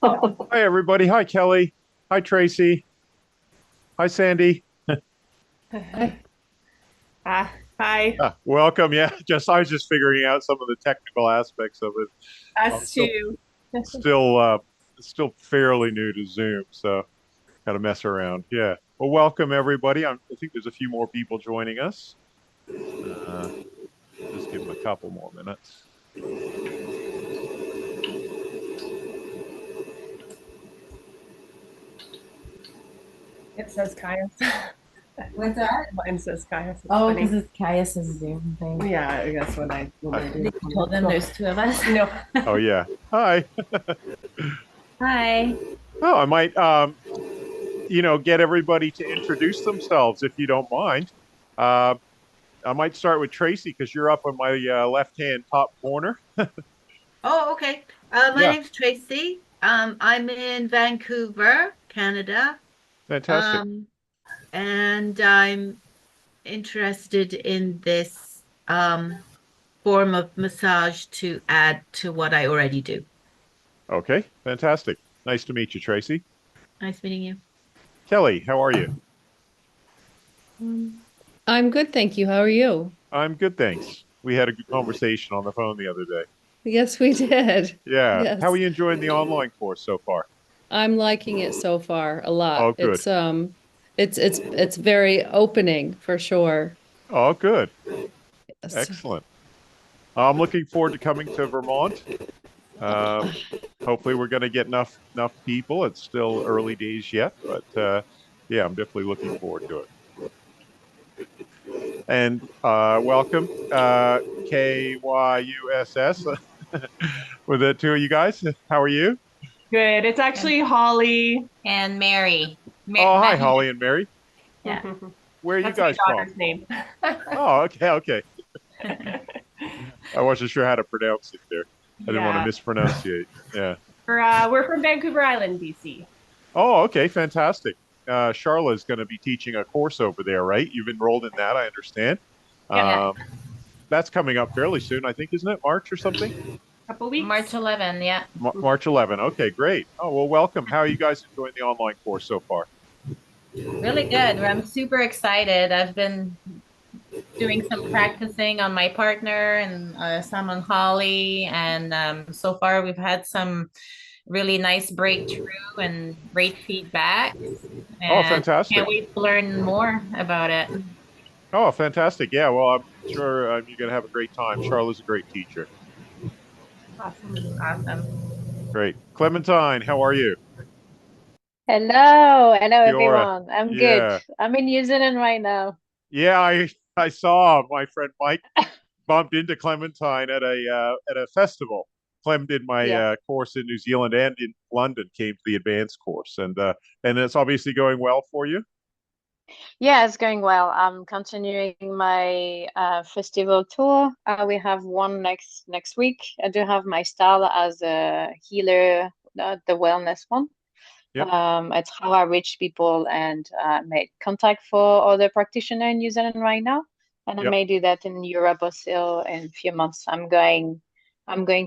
Hi, everybody. Hi, Kelly. Hi, Tracy. Hi, Sandy. Hi. Ah, hi. Welcome. Yeah, I was just figuring out some of the technical aspects of it. I'm Us still too. still uh, still fairly new to Zoom, so got to mess around. Yeah. Well, welcome everybody. I think there's a few more people joining us. Uh, just give them a couple more minutes. It says Caius. What's that? Mine says Caius. It's Oh, because funny. it's Caius's Zoom thing. Yeah, I guess when Hi. I They do. told them there's two of us. No. Oh yeah. Hi. Hi. Oh, I might get everybody to introduce themselves if you don't mind. Uh, I might start with Tracy because you're up on my left-hand top corner. Oh, okay. My Yeah, name's Tracy. I'm in Vancouver, Canada. fantastic. Um, and I'm interested in this form of massage to add to what I already do. Okay, fantastic. Nice to meet you, Tracy. Nice meeting you. Kelly, how are you? Um, I'm good, thank you. How are you? I'm good, thanks. We had a good conversation on the phone the other day. Yes, we did. Yeah, how are Yes. you enjoying the online course so far? I'm liking it so far a lot. Oh, good. It's very opening for sure. Oh, good. Yes. Excellent. I'm looking forward to coming to Vermont. Uh, Hopefully, we're going to get enough people. It's still early days yet, but yeah, I'm definitely looking forward to it. And welcome, KYUSS, with the two of you guys. How are you? Good. It's And, actually Holly. and Mary. Oh, hi, Maggie. Holly and Mary. Yeah. Where are you That's my guys from? daughter's name. Oh, okay, okay. I wasn't sure how to pronounce it there. I didn't want to Yeah. mispronunciate. Yeah. We're from Vancouver Island, BC. Oh, okay, fantastic. Charla is going to be teaching a course over there, right? You've enrolled in that, I understand. Yep. Yeah. Um, that's coming up fairly soon, I think, isn't it? March or something? Couple March weeks. 11, yeah. March 11. Okay, great. Oh, well, welcome. How are you guys enjoying the online course so far? Really good. I'm super excited. I've been doing some practicing on my partner and some on Holly. And so far, we've had some really nice breakthrough and great feedback. Oh, And can't fantastic. wait to learn more about it. Oh, fantastic. Yeah, well, I'm sure you're going to have a great time. Charla's a great teacher. Awesome. Awesome. Great. Clementine, how are you? Hello, Fiora. everyone. I'm good. Yeah. I'm in New Zealand right now. Yeah, I saw my friend Mike bumped into Clementine at a festival. Clem did my Yeah, course in New Zealand and in London, came to the advanced course, and it's obviously going well for you. yeah, it's going well. I'm continuing my festival tour. We have one next week. I do have my style as a healer, the wellness one. Yep. It's how I reach people and make contact for other practitioners in New Zealand right now. And I Yep. may do that in Europe also in a few months. I'm going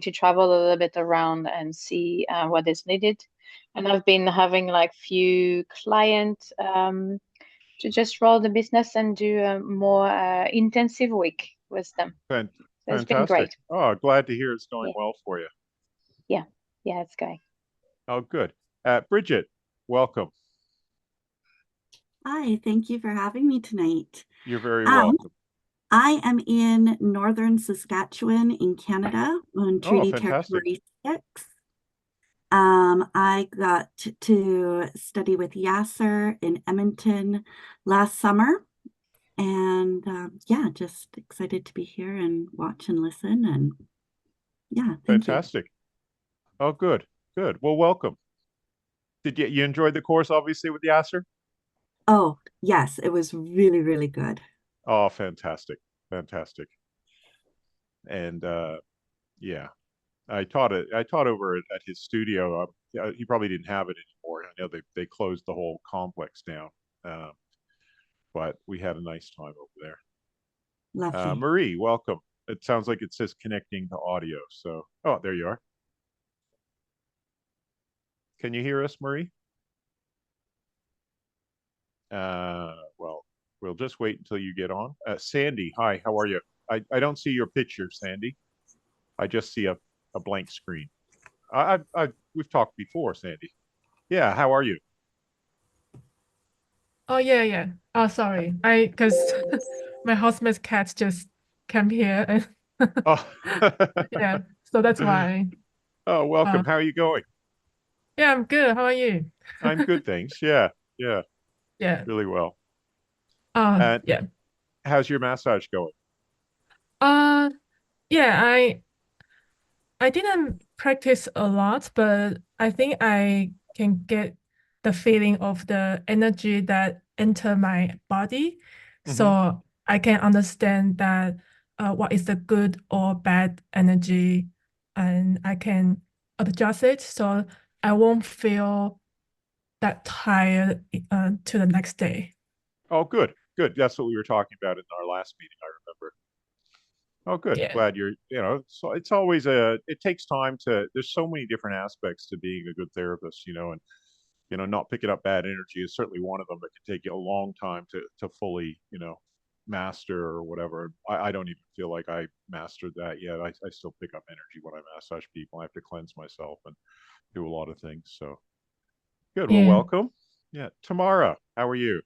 to travel a little bit around and see what is needed. And I've been having like few clients to just roll the business and do a more intensive week with them. Fan- So it's been Fantastic. great. Oh, glad to hear it's going Yeah, well for you. yeah, yeah, it's going. Oh, good. Bridget, welcome. Hi, thank you for having me tonight. You're very Um, welcome. I am in northern Saskatchewan in Canada on Oh, Treaty fantastic. Territory 6. I got to study with Yasser in Edmonton last summer. And yeah, just excited to be here and watch and listen. And yeah, thank you. Fantastic. Oh, good. Good. Well, welcome. Did you enjoy the course, obviously, with Yasser? Oh, yes, it was really, really good. Oh, fantastic. Fantastic. And yeah, I taught over at his studio. Yeah, he probably didn't have it anymore. I know they closed the whole complex down. Um, but we had a nice time over there. Lovely. Marie, welcome. It sounds like it says connecting to audio. So, oh, there you are. Can you hear us, Marie? Well, we'll just wait until you get on. Sandy, hi, how are you? I don't see your picture, Sandy. I just see a blank screen. We've talked before, Sandy. Yeah, how are you? Oh yeah. Oh sorry. Because my husband's cat just came here and Oh, yeah, so that's why. oh, Uh, welcome. How are you going? yeah, I'm good. How are you? I'm good, thanks. Yeah, yeah, Yeah. really well. And Yeah. how's your massage going? Uh yeah, I didn't practice a lot, but I think I can get the feeling of the energy that enter my body. Hmm. So I can understand that what is the good or bad energy, and I can adjust it so I won't feel that tired to the next day. Oh, good, good. That's what we were talking about in our last meeting, I remember. Oh, good. Yeah. Glad so it's always it takes time there's so many different aspects to being a good therapist, and not picking up bad energy is certainly one of them that can take you a long time to fully, master or whatever. I don't even feel like I mastered that yet. I still pick up energy when I massage people. I have to cleanse myself and do a lot of things. So good. Well, Yeah. welcome. Yeah. Tamara, how are you?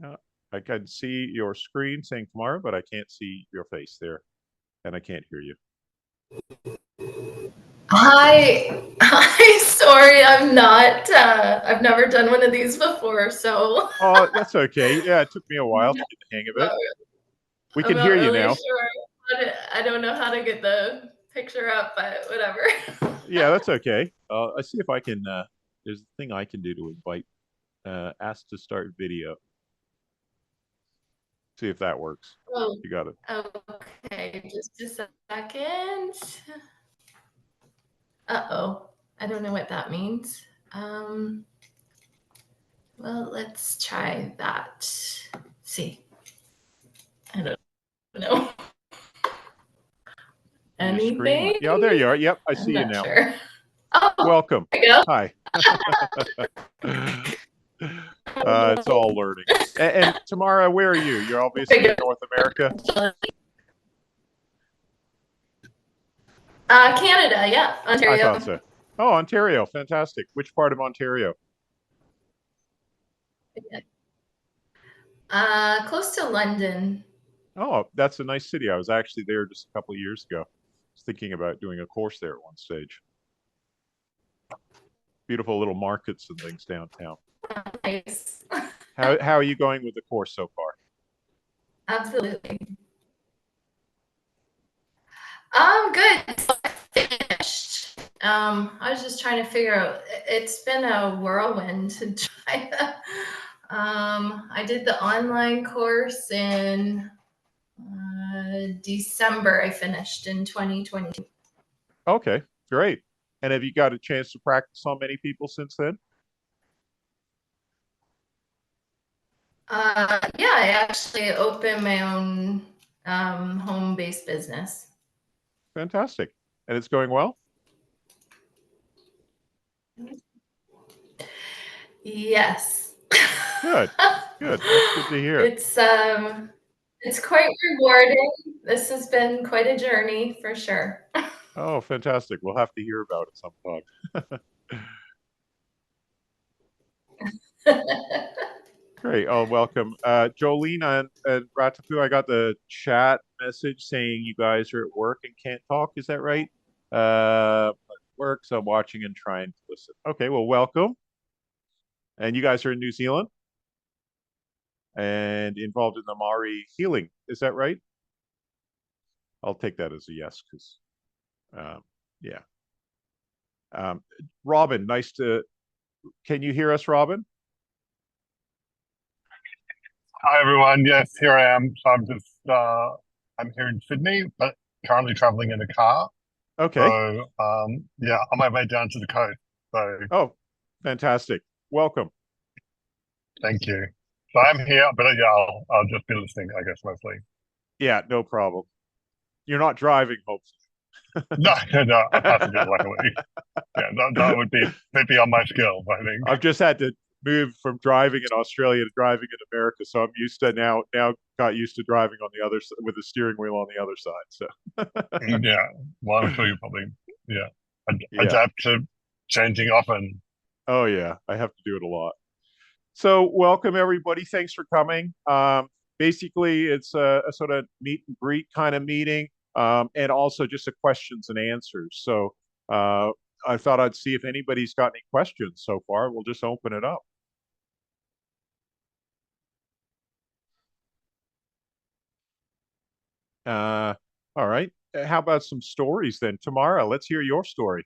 Uh, I can see your screen saying Tamara, but I can't see your face there, and I can't hear you. Hi, hi. Sorry, I'm not. I've never done one of these before, so Oh, that's okay. Yeah, it took me a while to I'm get the hang of it. not, We I'm can not hear you really now. sure. I don't know how to get the picture up, but whatever. Yeah, that's okay. I see if I can. There's a thing I can do to invite. Ask to start video. See if that works. Oh, You got it. okay. Just a second. Uh-oh. I don't know what that means. Well, let's try that. See. I don't know. Your screen. Anything? Yeah, there you are. Yep, I I'm see you not now. sure. Oh, Welcome. there we go. Hi. It's all learning. And Tamara, where are you? You're obviously in North America. Canada, yeah, I Ontario. thought so. Oh, Ontario. Fantastic. Which part of Ontario? Close to London. Oh, that's a nice city. I was actually there just a couple of years ago. I was thinking about doing a course there at one stage. Beautiful little markets and things downtown. Nice. How are you going with the course so far? Absolutely. I'm good. So I finished. I was just trying to figure out. It's been a whirlwind to try to. I did the online course in December. I finished in 2022. Okay, great. And have you got a chance to practice on many people since then? Yeah, I actually opened my own home-based business. Fantastic. And it's going well? Yes. Good. Good. That's good to hear. It's quite rewarding. This has been quite a journey for sure. Oh, fantastic. We'll have to hear about it sometime. Great. Oh, welcome. Jolene and Ratapu, I got the chat message saying you guys are at work and can't talk. Is that right? Work, so I'm watching and trying to listen. Okay, well, welcome. And you guys are in New Zealand and involved in the Maori healing. Is that right? I'll take that as a yes, because, yeah. Robin, can you hear us, Robin? Hi everyone. Yes, here I am. So I'm here in Sydney, but currently traveling in a car. Okay. So yeah, on my way down to the coast. So Oh, fantastic. Welcome. thank you. So I'm here, but yeah, I'll just be listening, I guess, mostly. Yeah, no problem. You're not driving, hopefully. No, no, I passed it luckily. Yeah, that would be beyond my skills, I think. I've just had to move from driving in Australia to driving in America, so I'm used to now got used to driving on the other with the steering wheel on the other side. So Yeah, well, I'm sure you probably yeah. adapt to changing often. Oh yeah, I have to do it a lot. So welcome everybody. Thanks for coming. Basically, it's a sort of meet and greet kind of meeting, and also just a questions and answers. So I thought I'd see if anybody's got any questions so far. We'll just open it up. All right. How about some stories then? Tamara, let's hear your story.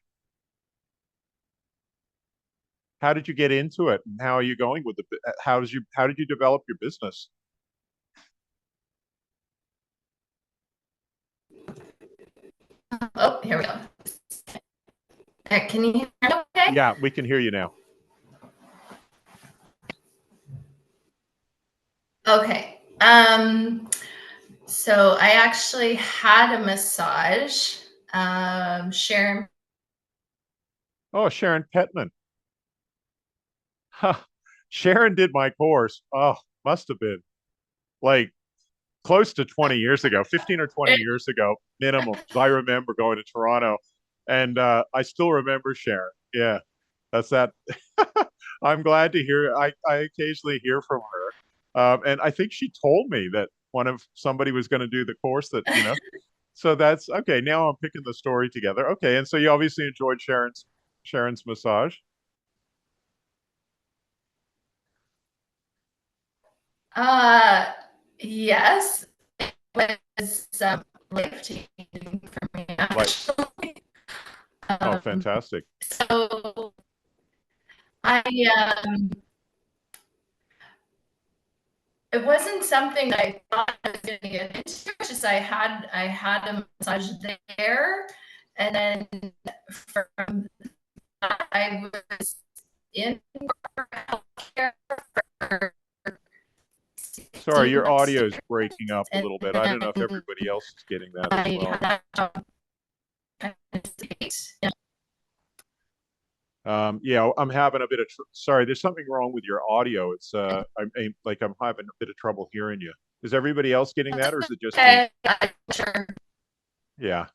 How did you get into it, and how are you going with how did you develop your business? Oh, here we go. Can you hear me okay? Yeah, we can hear you now. Okay. So I actually had a massage. Sharon. Oh, Sharon Petman. Huh. Sharon did my course. Oh, must have been like close to 20 years ago, 15 or 20 years ago, minimum. 'Cause I remember going to Toronto, and I still remember Sharon. Yeah, that's that. I'm glad to hear. I occasionally hear from her, and I think she told me that somebody was going to do the course that So that's okay. Now I'm picking the story together. Okay, and so you obviously enjoyed Sharon's massage. Yes, it was life-changing for me actually. Oh, fantastic. So I it wasn't something that I thought I was going to get into. It's just I had a massage there, and then from that, I was in healthcare for Sorry, 16 your months, audio is breaking up a and little bit. I don't know if everybody else is getting that as I well. had that job kind of state. Yeah, I'm having a bit of sorry. There's something wrong with your audio. It's like I'm having a bit of trouble hearing you. Is everybody else getting that, or is it just me? Okay, sure. Yeah.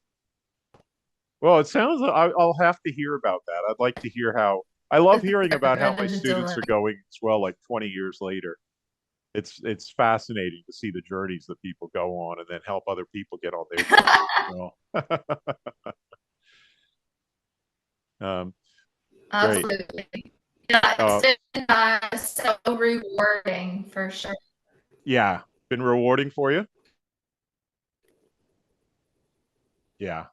Well, it sounds like I'll have to hear about that. I'd like to hear how. I love hearing about how my students are going as well, like 20 years later. It's fascinating to see the journeys that people go on and then help other people get on their journeys as well. Great. Absolutely. Yeah, it's been so rewarding for sure. Yeah, been rewarding for you? Yeah.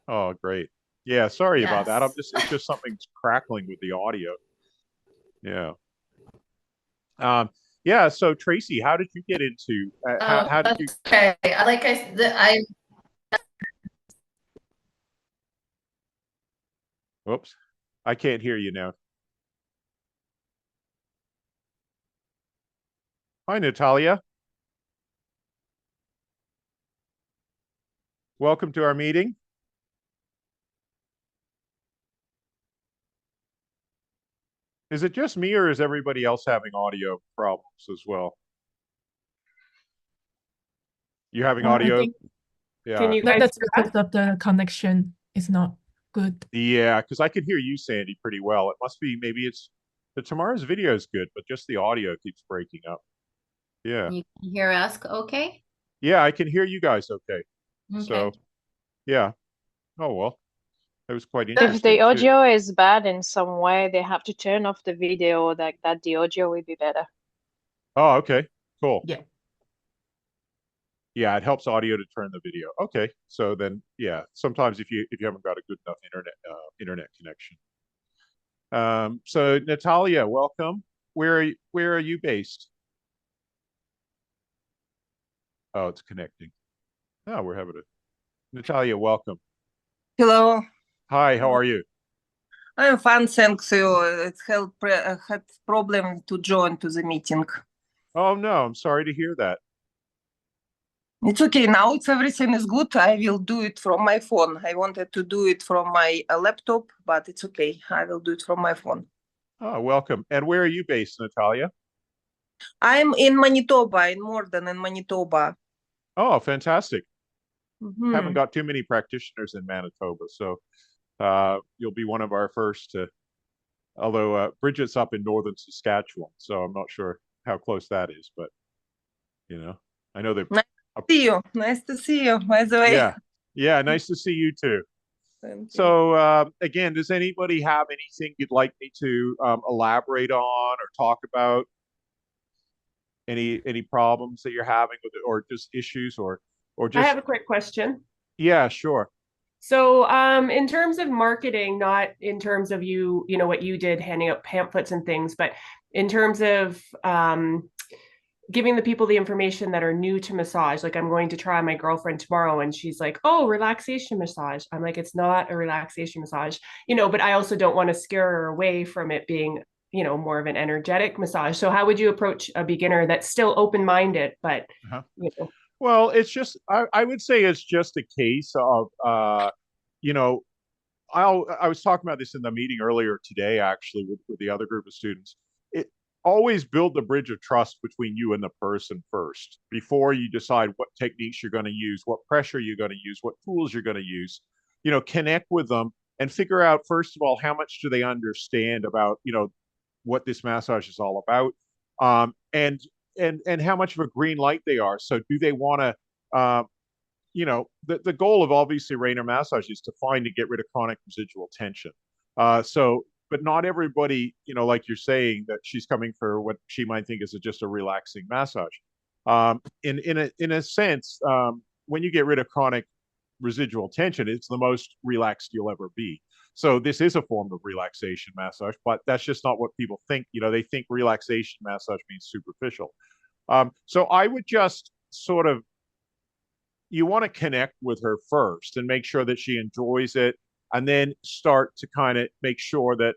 Oh, great. Yeah, sorry about that. Yes. It's just something's crackling with the audio. Yeah. Yeah, so Tracy, how did you get into how did you Okay. Like I Whoops. I can't hear you now. Hi, Natalia. Welcome to our meeting. Is it just me or is everybody else having audio problems as well? You having audio? Yeah. Can you guys That's hear us? because of the connection is not good. Yeah, because I can hear you, Sandy, pretty well. It must be maybe it's tomorrow's video is good, but just the audio keeps breaking up. Yeah. You can hear us okay? Yeah, I can hear you guys okay. Okay. So, yeah. Oh, well, that was quite If interesting the too. audio is bad in some way, they have to turn off the video like that the audio will be better. Oh, okay. Cool. Yeah. Yeah, it helps audio to turn the video. Okay. So then, yeah, sometimes if you haven't got a good enough internet connection. So Natalia, welcome. Where are you based? Oh, it's connecting. Oh, we're having a Natalia, welcome. Hello, Hi, how are you? I'm fine, thanks you. It had problem to join to the meeting. Oh no, I'm sorry to hear that. It's okay. Now it's everything is good. I will do it from my phone. I wanted to do it from my laptop, but it's okay. I will do it from my phone. Oh, welcome. And where are you based, Natalia? I'm in Manitoba, in Morden, in Manitoba. Oh, fantastic. Haven't Mhm. got too many practitioners in Manitoba, so you'll be one of our first to, although Bridget's up in northern Saskatchewan, so I'm not sure how close that is, but you know, I know that. Nice to see you. Nice to see you, by the way. Yeah, yeah, nice to see you too. Thank you. So again, does anybody have anything you'd like me to elaborate on or talk about? Any problems that you're having with it, or just issues, or I just have a quick question. yeah, sure. So, in terms of marketing, not in terms of you know, what you did, handing out pamphlets and things, but in terms of giving the people the information that are new to massage. Like, I'm going to try my girlfriend tomorrow, and she's like, "Oh, relaxation massage." I'm like, "It's not a relaxation massage," you know. But I also don't want to scare her away from it being, you know, more of an energetic massage. So, how would you approach a beginner that's still open-minded, but Uh-huh. you know? Well, it's just I would say it's just a case of you know, I was talking about this in the meeting earlier today, actually, with the other group of students. It always build the bridge of trust between you and the person first before you decide what techniques you're going to use, what pressure you're going to use, what tools you're going to use. You know, connect with them and figure out first of all how much do they understand about what this massage is all about, and and how much of a green light they are. So do they want to the goal of obviously Raynor massage is to find and get rid of chronic residual tension. But not everybody, like you're saying, that she's coming for what she might think is just a relaxing massage. In a sense, when you get rid of chronic residual tension, it's the most relaxed you'll ever be. So this is a form of relaxation massage, but that's just not what people think. They think relaxation massage means superficial. So I would just sort of you want to connect with her first and make sure that she enjoys it, and then start to kind of make sure that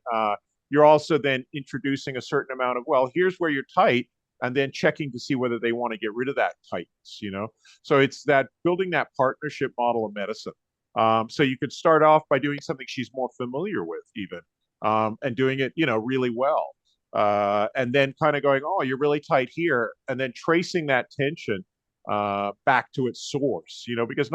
you're also then introducing a certain amount of, well, here's where you're tight, and then checking to see whether they want to get rid of that tightness. So it's that building that partnership model of medicine. So you could start off by doing something she's more familiar with, even, and doing it really well, and then kind of going, oh, you're really tight here, and then tracing that tension back to its source, because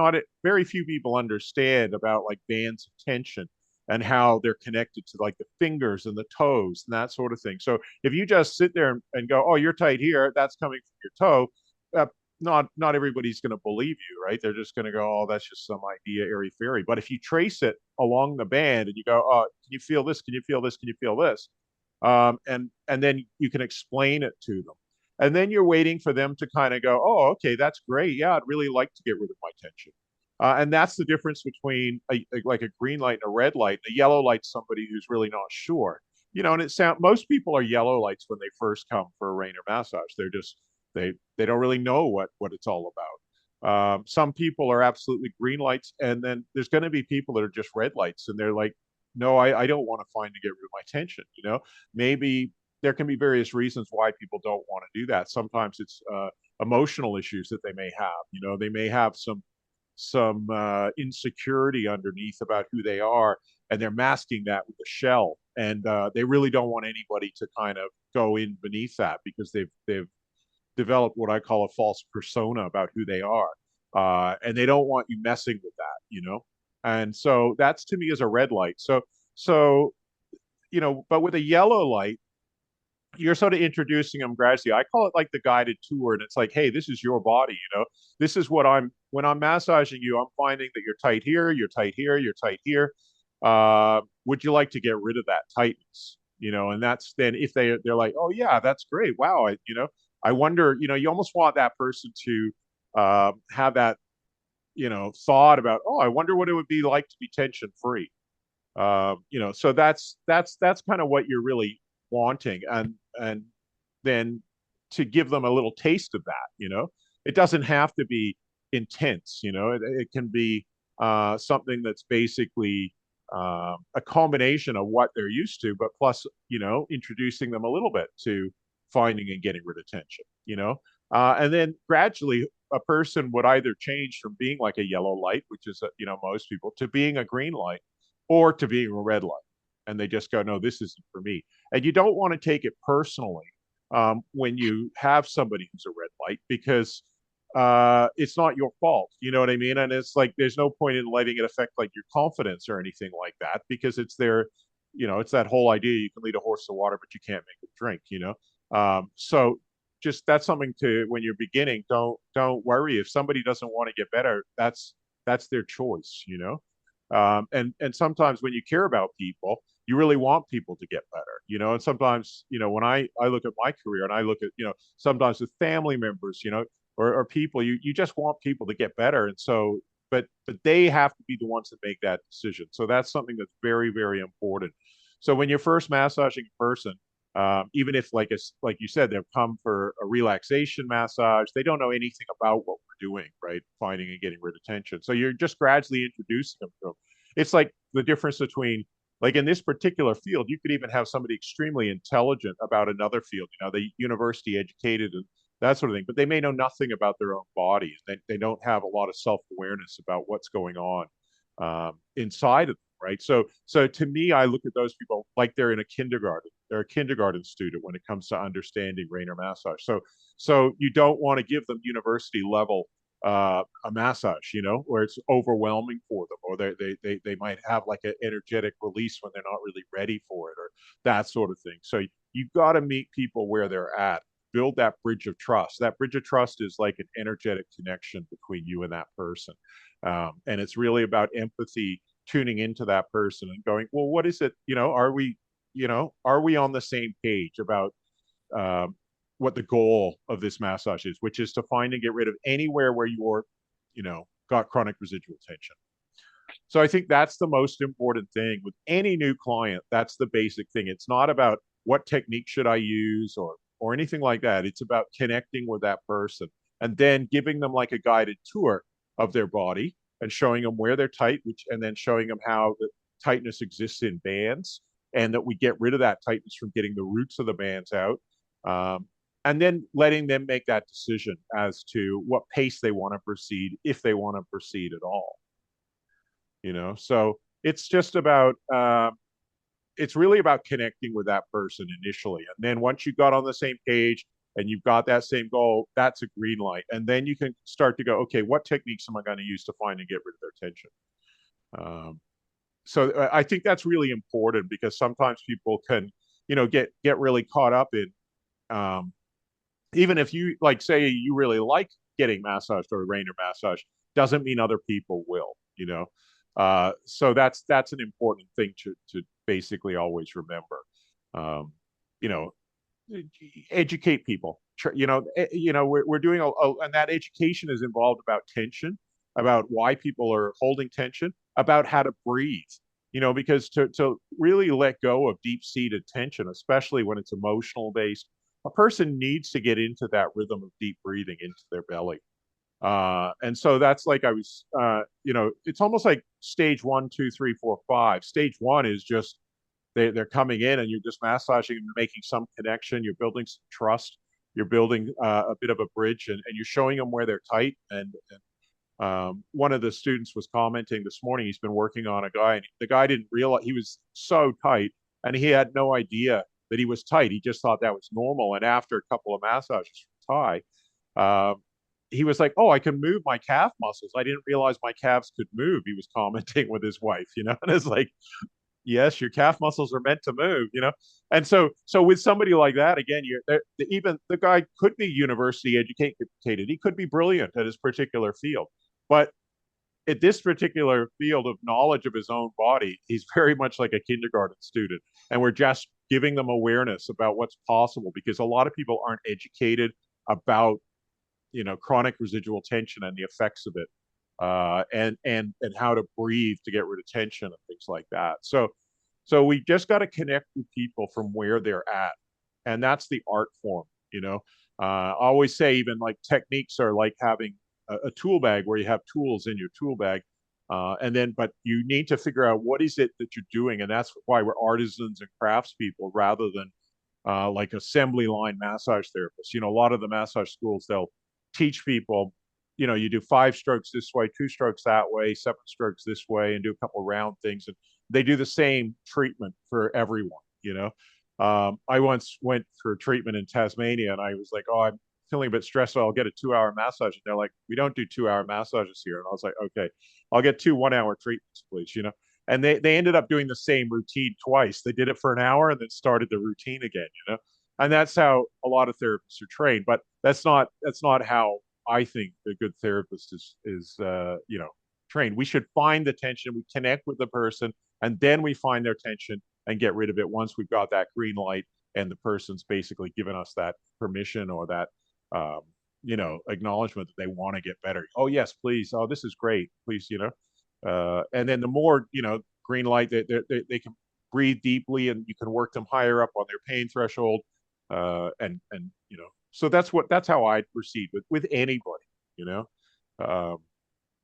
very few people understand about like bands of tension and how they're connected to like the fingers and the toes and that sort of thing. So if you just sit there and go, oh, you're tight here, that's coming from your toe, not everybody's going to believe you, right? They're just going to go, oh, that's just some idea, airy fairy. But if you trace it along the band and you go, oh, can you feel this? Can you feel this? Can you feel this? And then you can explain it to them. And then you're waiting for them to kind of go, oh, okay, that's great. Yeah, I'd really like to get rid of my tension. And that's the difference between like a green light and a red light. A yellow light, somebody who's really not sure. And most people are yellow lights when they first come for a Raynor massage. They're just they don't really know what it's all about. Some people are absolutely green lights, and then there's going to be people that are just red lights, and they're like, no, I don't want to find to get rid of my tension. Maybe there can be various reasons why people don't want to do that. Sometimes it's emotional issues that they may have. They may have some insecurity underneath about who they are, and they're masking that with a shell. And they really don't want anybody to kind of go in beneath that, because they've developed what I call a false persona about who they are, and they don't want you messing with that. And so that's, to me, is a red light. So but with a yellow light, you're sort of introducing them gradually. I call it like the guided tour, and it's like, hey, this is your body. This is when I'm massaging you, I'm finding that you're tight here, you're tight here, you're tight here. Would you like to get rid of that tightness? And that's then if they're like, oh yeah, that's great. Wow. I wonder, you almost want that person to have that, thought about, oh, I wonder what it would be like to be tension free. So that's kind of what you're really wanting, and then to give them a little taste of that. It doesn't have to be intense. It can be something that's basically a combination of what they're used to, but plus introducing them a little bit to finding and getting rid of tension. And then gradually a person would either change from being like a yellow light, which is, most people, to being a green light or to being a red light. And they just go, no, this isn't for me. And you don't want to take it personally when you have somebody who's a red light, because it's not your fault. You know what I mean? And it's like, there's no point in letting it affect like your confidence or anything like that, because it's their, it's that whole idea, you can lead a horse to water, but you can't make it drink. So just, that's something to, when you're beginning, don't worry if somebody doesn't want to get better. That's their choice. And sometimes when you care about people, you really want people to get better. And sometimes, when I look at my career and I look at, sometimes with family members, or people, you just want people to get better. And so, but they have to be the ones that make that decision. So that's something that's very, very important. So when you're first massaging a person, even if like you said, they've come for a relaxation massage, they don't know anything about what we're doing, right? Finding and getting rid of tension. So you're just gradually introducing them to them. It's like the difference between, like in this particular field, you could even have somebody extremely intelligent about another field, they university educated and that sort of thing, but they may know nothing about their own body. They don't have a lot of self-awareness about what's going on inside of them, right? So to me, I look at those people like they're in a kindergarten. They're a kindergarten student when it comes to understanding Raynor massage. So you don't want to give them university level a massage, where it's overwhelming for them, or they might have like an energetic release when they're not really ready for it, or that sort of thing. So you got to meet people where they're at. Build that bridge of trust. That bridge of trust is like an energetic connection between you and that person. And it's really about empathy, tuning into that person and going, well, what is it? Are we on the same page about what the goal of this massage is, which is to find and get rid of anywhere where you're, got chronic residual tension. So I think that's the most important thing with any new client. That's the basic thing. It's not about what technique should I use or anything like that. It's about connecting with that person and then giving them like a guided tour of their body and showing them where they're tight, and then showing them how the tightness exists in bands, and that we get rid of that tightness from getting the roots of the bands out. And then letting them make that decision as to what pace they want to proceed, if they want to proceed at all. So it's just about, it's really about connecting with that person initially. And then once you got on the same page and you've got that same goal, that's a green light. And then you can start to go, okay, what techniques am I going to use to find and get rid of their tension? So I think that's really important, because sometimes people can, get really caught up in, even if you say you really like getting massaged or Raynor massage, doesn't mean other people will, so that's an important thing to basically always remember. Educate people. We're doing and that education is involved about tension, about why people are holding tension, about how to breathe. Because to really let go of deep-seated tension, especially when it's emotional based, a person needs to get into that rhythm of deep breathing into their belly. And so that's like it's almost like stage 1, 2, 3, 4, 5. Stage 1 is just they're coming in and you're just massaging and making some connection. You're building some trust. You're building a bit of a bridge, and you're showing them where they're tight. And one of the students was commenting this morning. He's been working on a guy, and the guy didn't realize he was so tight, and he had no idea that he was tight. He just thought that was normal. And after a couple of massages from Ty, he was like, "Oh, I can move my calf muscles. I didn't realize my calves could move." He was commenting with his wife, and it's like, yes, your calf muscles are meant to move, And so with somebody like that, again, even the guy could be university educated. He could be brilliant at his particular field, but at this particular field of knowledge of his own body, he's very much like a kindergarten student. And we're just giving them awareness about what's possible, because a lot of people aren't educated about, chronic residual tension and the effects of it. And how to breathe to get rid of tension and things like that. So we just got to connect with people from where they're at, and that's the art form. I always say, even like techniques are like having a tool bag where you have tools in your tool bag, but you need to figure out what is it that you're doing, and that's why we're artisans and craftspeople rather than like assembly line massage therapists. A lot of the massage schools, they'll teach people, you do 5 strokes this way, 2 strokes that way, 7 strokes this way, and do a couple round things. And they do the same treatment for everyone. I once went for treatment in Tasmania, and I was like, oh, I'm feeling a bit stressed, so I'll get a 2-hour massage. And they're like, we don't do 2-hour massages here. And I was like, okay, I'll get 2 1-hour treatments, please. And they ended up doing the same routine twice. They did it for an hour and then started the routine again. And that's how a lot of therapists are trained. But that's not how I think a good therapist is trained. We should find the tension, we connect with the person, and then we find their tension and get rid of it once we've got that green light and the person's basically given us that permission or that acknowledgement that they want to get better. Oh yes, please. Oh, this is great. Please, and then the more green light, they can breathe deeply, and you can work them higher up on their pain threshold, and so that's how I proceed with anybody.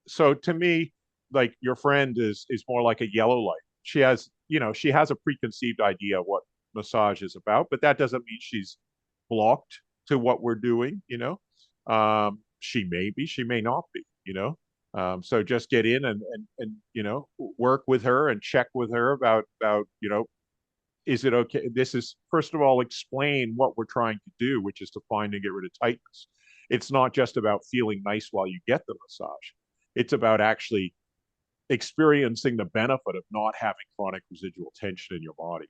So to me, like, your friend is more like a yellow light. She has a preconceived idea of what massage is about, but that doesn't mean she's blocked to what we're doing. She may be, she may not be. So just get in and work with her and check with her about is it okay? This is, first of all, explain what we're trying to do, which is to find and get rid of tightness. It's not just about feeling nice while you get the massage. It's about actually experiencing the benefit of not having chronic residual tension in your body.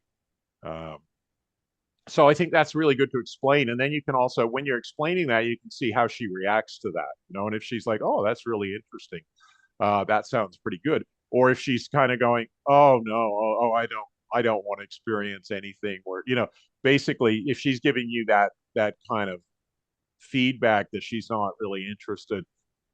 So I think that's really good to explain. And then you can also, when you're explaining that, you can see how she reacts to that. And if she's like, oh, that's really interesting. That sounds pretty good. Or if she's kind of going, oh no, I don't want to experience anything where, basically if she's giving you that kind of feedback that she's not really interested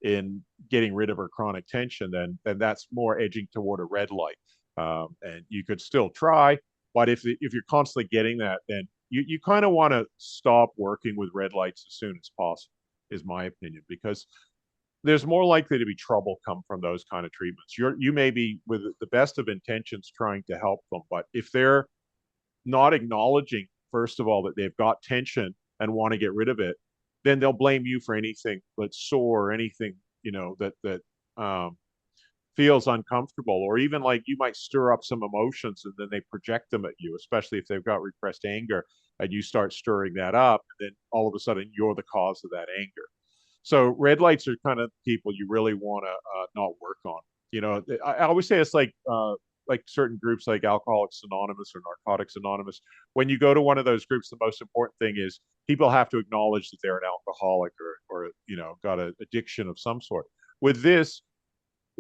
in getting rid of her chronic tension, then that's more edging toward a red light. And you could still try, but if you're constantly getting that, then you kind of want to stop working with red lights as soon as possible, is my opinion, because there's more likely to be trouble come from those kind of treatments. You may be with the best of intentions trying to help them, but if they're not acknowledging, first of all, that they've got tension and want to get rid of it, then they'll blame you for anything that's sore or anything, that feels uncomfortable, or even like you might stir up some emotions and then they project them at you, especially if they've got repressed anger and you start stirring that up, and then all of a sudden you're the cause of that anger. So red lights are kind of people you really want to not work on. I always say it's like certain groups like Alcoholics Anonymous or Narcotics Anonymous. When you go to one of those groups, the most important thing is people have to acknowledge that they're an alcoholic or got an addiction of some sort. With this,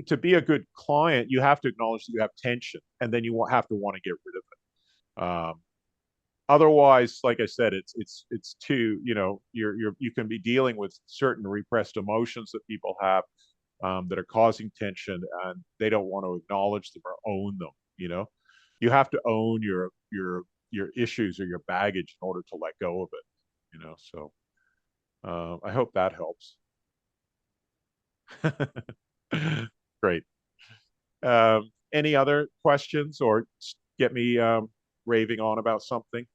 to be a good client, you have to acknowledge that you have tension, and then you have to want to get rid of it. Otherwise, like I said, it's too, you can be dealing with certain repressed emotions that people have that are causing tension, and they don't want to acknowledge them or own them. You have to own your issues or your baggage in order to let go of it. So I hope that helps. Great. Any other questions, or get me raving on about something?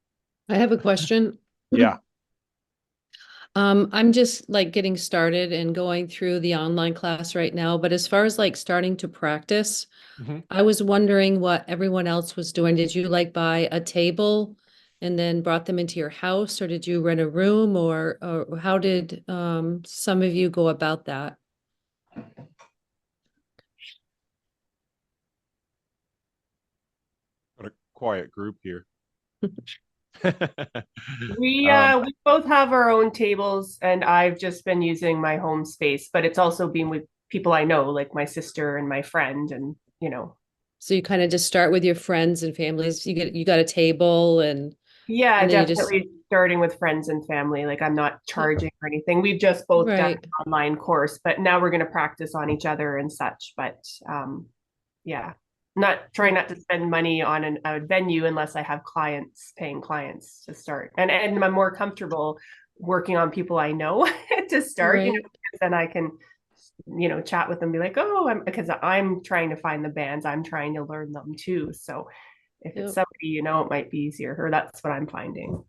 I have a question. Yeah. I'm just like getting started and going through the online class right now, but as far as like starting to practice, I was wondering what everyone else was doing. Did you like buy a table and then brought them into your house, or did you rent a room, or how did some of you go about that? What a quiet group here. We both have our own tables, and I've just been using my home space, but it's also been with people I know, like my sister and my friend, and So you kind of just start with your friends and families. You got a table and yeah, and then definitely starting with friends and family. Like, I'm not charging or anything. We've just both done an online course, but now we're going to practice on each other and such. But yeah, trying not to spend money on a venue unless I have paying clients to start. And I'm more comfortable working on people I know to start, because then I can, chat with them, be like, oh, because I'm trying to find the bands, I'm trying to learn them too. So if it's somebody, it might be easier, or that's what I'm finding.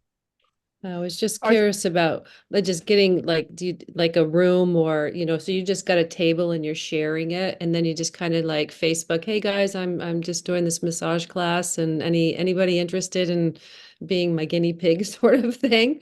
I was just I curious about just getting like, do you like a room or, so you just got a table and you're sharing it and then you just kind of like Facebook, hey guys, I'm just doing this massage class and anybody interested in being my guinea pig sort of thing?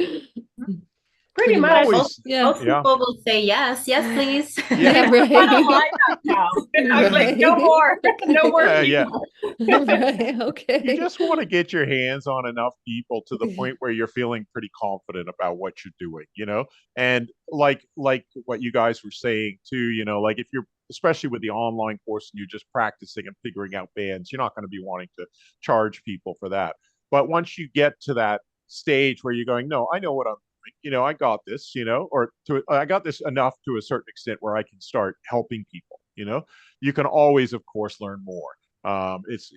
Pretty Pretty much. Most, Yeah. most Yeah. people will say yes, yes, please. Yeah, Not right. on my now. I was like, no Right. more, no more Yeah. people. Right. You Okay. just want to get your hands on enough people to the point where you're feeling pretty confident about what you're doing, and like what you guys were saying too, like if you're especially with the online course and you're just practicing and figuring out bands, you're not going to be wanting to charge people for that. But once you get to that stage where you're going, no, I know what I'm doing, I got this, or I got this enough to a certain extent where I can start helping people, you can always, of course, learn more. It's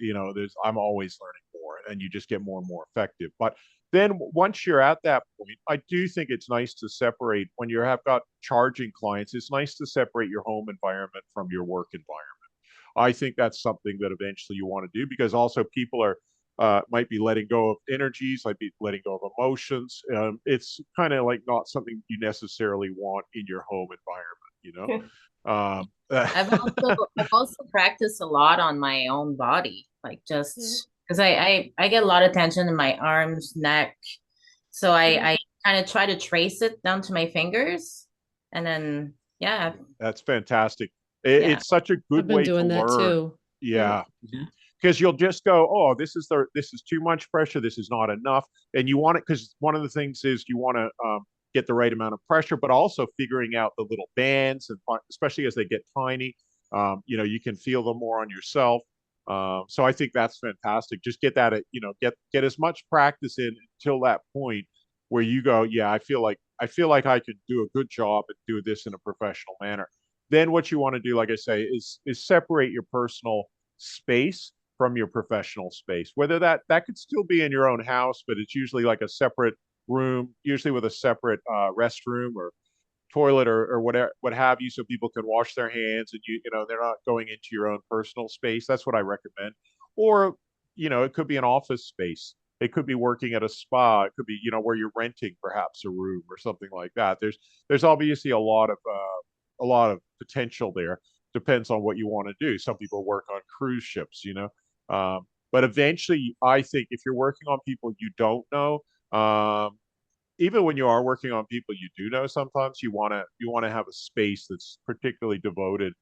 I'm always learning more, and you just get more and more effective. But then once you're at that point, I do think it's nice to separate when you have got charging clients. It's nice to separate your home environment from your work environment. I think that's something that eventually you want to do, because also people are might be letting go of energies, might be letting go of emotions. It's kind of like not something you necessarily want in your home environment. I've also practiced a lot on my own body, like just because I get a lot of tension in my arms, neck. So I kind of try to trace it down to my fingers, and then yeah. That's fantastic. Yeah. It's such a good I've been way to doing that learn. too. Yeah. Because you'll just go, oh, this is too much pressure. This is not enough. And you want it, because one of the things is you want to get the right amount of pressure, but also figuring out the little bands, and especially as they get tiny, you can feel them more on yourself. So I think that's fantastic. Just get that, get as much practice in until that point where you go, yeah, I feel like I can do a good job and do this in a professional manner. Then what you want to do, like I say, is separate your personal space from your professional space. Whether that could still be in your own house, but it's usually like a separate room, usually with a separate restroom or toilet or whatever, what have you, so people can wash their hands and they're not going into your own personal space. That's what I recommend. Or it could be an office space. It could be working at a spa. It could be where you're renting perhaps a room or something like that. There's obviously a lot of potential there. Depends on what you want to do. Some people work on cruise ships, but eventually, I think if you're working on people you don't know, even when you are working on people you do know, sometimes you want to have a space that's particularly devoted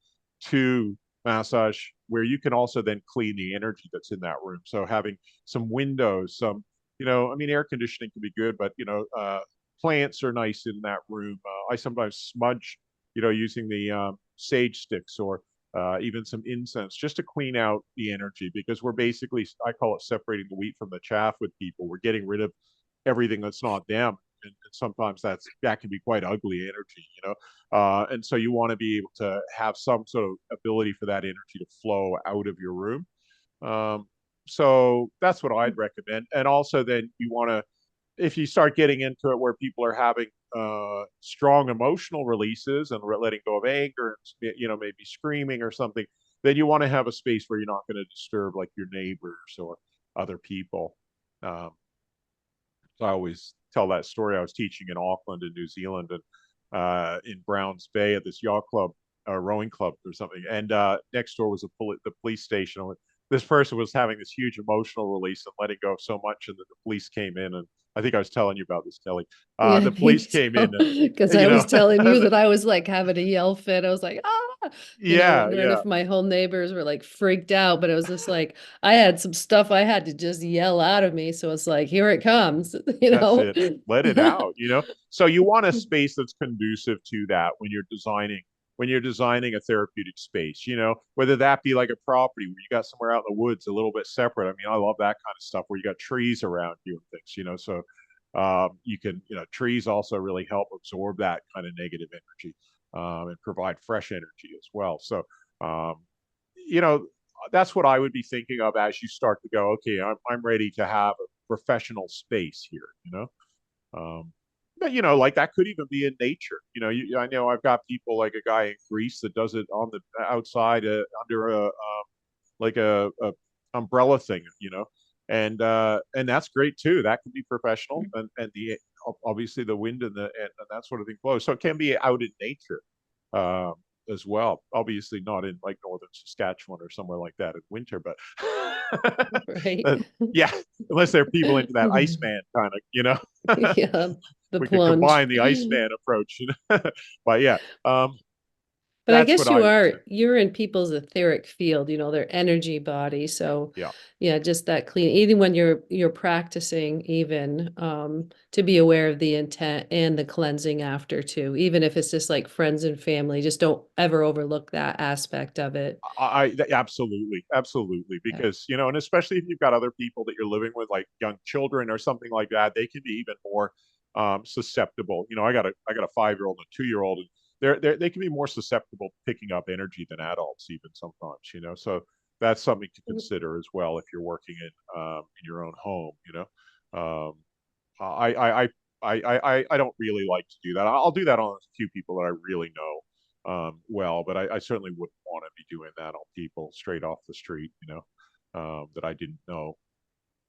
to massage, where you can also then clean the energy that's in that room. So having some windows, I mean, air conditioning can be good, but plants are nice in that room. I sometimes smudge, using the sage sticks or even some incense, just to clean out the energy, because we're basically, I call it separating the wheat from the chaff with people. We're getting rid of everything that's not them. And sometimes that can be quite ugly energy, and so you want to be able to have some sort of ability for that energy to flow out of your room. Um, so that's what I'd recommend. And also then you want to, if you start getting into it where people are having strong emotional releases and letting go of anger, maybe screaming or something, then you want to have a space where you're not going to disturb like your neighbors or other people. Um, I always tell that story. I was teaching in Auckland in New Zealand, and in Browns Bay at this yacht club, rowing club or something. And next door was the police station. This person was having this huge emotional release and letting go of so much, and then the police came in. And I think I was telling you about this, Kelly. Yeah, The police came in, because I was telling you that I was like having a yell fit. I was like, ah, yeah, wondering if my whole neighbors were like freaked out, but it was just like I had some stuff I had to just yell out of me. So it's like, here it comes, That's it. Let it out. So you want a space that's conducive to that when you're designing a therapeutic space, whether that be like a property where you got somewhere out in the woods a little bit separate. I mean, I love that kind of stuff where you got trees around you and things, so you can, trees also really help absorb that kind of negative energy, and provide fresh energy as well. So, um, you know, that's what I would be thinking of as you start to go, okay, I'm ready to have a professional space here. But like that could even be in nature. I know I've got people like a guy in Greece that does it on the outside under a like a umbrella thing, and that's great too. That can be professional, and the obviously the wind and that sort of thing blows. So it can be out in nature um, as well. Obviously not in like northern Saskatchewan or somewhere like that in winter, but Right. yeah, unless there are people into that Iceman kind of, Yeah, the we could plunge. combine the Iceman approach, but yeah, But I that's guess what I would say. you're in people's etheric field, their energy body. So Yeah. yeah, just that clean, even when you're practicing, even to be aware of the intent and the cleansing after too, even if it's just like friends and family, just don't ever overlook that aspect of it. Absolutely, because and especially if you've got other people that you're living with, like young children or something like that, they can be even more susceptible. I got a 5-year-old and a 2-year-old, and they can be more susceptible to picking up energy than adults even sometimes. So that's something to consider as well if you're working in your own home. Um, I I I don't really like to do that. I'll do that on a few people that I really know well, but I certainly wouldn't want to be doing that on people straight off the street, that I didn't know.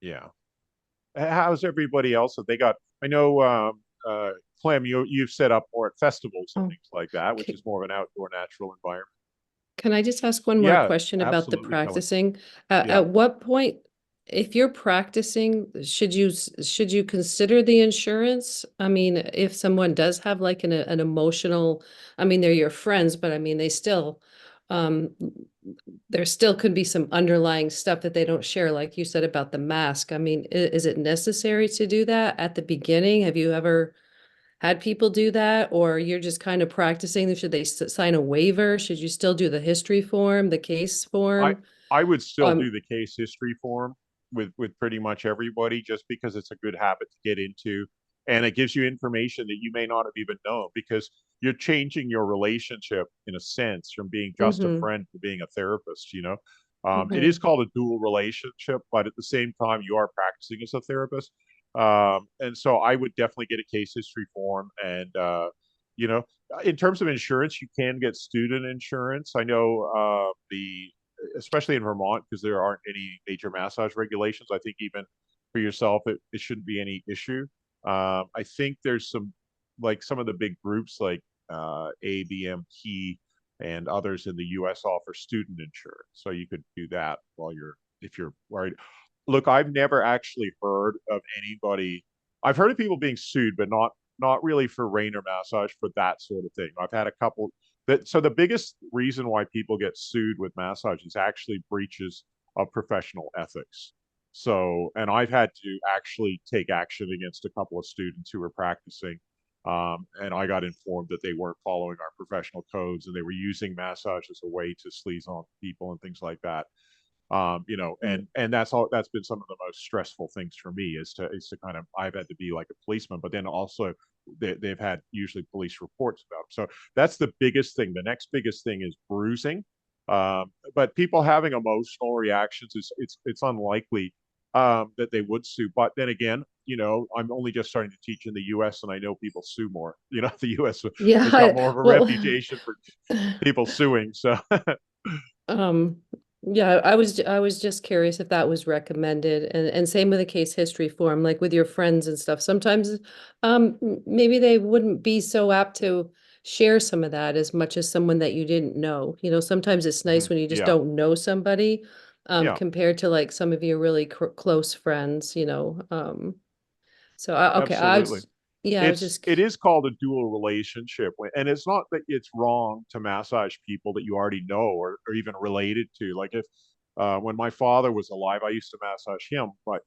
Yeah. How's everybody else? Have they got? I know, Clem, you've set up more at festivals and Oh, things like that, which okay. is more of an outdoor natural environment. Can I just ask one more Yeah, question about the absolutely, Kelly. practicing? Yeah. At what point, if you're practicing, should you consider the insurance? I mean, if someone does have like an emotional, I mean, they're your friends, but I mean, um, there still could be some underlying stuff that they don't share, like you said about the mask. I mean, is it necessary to do that at the beginning? Have you ever had people do that, or you're just kind of practicing? Should they sign a waiver? Should you still do the history form, the case I form? I would still do Um, the case history form with pretty much everybody, just because it's a good habit to get into, and it gives you information that you may not have even known, because you're changing your relationship in a sense from being just a mhm, friend to being a therapist. It is mhm. called a dual relationship, but at the same time, you are practicing as a therapist. And so I would definitely get a case history form, and you know, in terms of insurance, you can get student insurance. I know the especially in Vermont, because there aren't any major massage regulations. I think even for yourself, it shouldn't be any issue. I think there's some of the big groups like ABMP and others in the U.S. offer student insurance, so you could do that if you're worried. Look, I've never actually heard of anybody. I've heard of people being sued, but not really for Raynor massage for that sort of thing. I've had a couple so the biggest reason why people get sued with massage is actually breaches of professional ethics. So, and I've had to actually take action against a couple of students who were practicing, and I got informed that they weren't following our professional codes and they were using massage as a way to sleaze on people and things like that. And that's been some of the most stressful things for me, is to kind of, I've had to be like a policeman, but then also they've had usually police reports about them. So that's the biggest thing. The next biggest thing is bruising. But people having emotional reactions, it's unlikely that they would sue. But then again, I'm only just starting to teach in the U.S. and I know people sue more. The U.S. has got Yeah, more of a well, reputation for people suing. So um, yeah, I was just curious if that was recommended, and same with the case history form, like with your friends and stuff. Sometimes, maybe they wouldn't be so apt to share some of that as much as someone that you didn't know. Sometimes it's nice when you just yeah, don't know somebody, yeah. compared to like some of your really close friends. So okay, Absolutely. yeah, I was just, It is called a dual relationship, and it's not that it's wrong to massage people that you already know or even related to. Like if when my father was alive, I used to massage him, but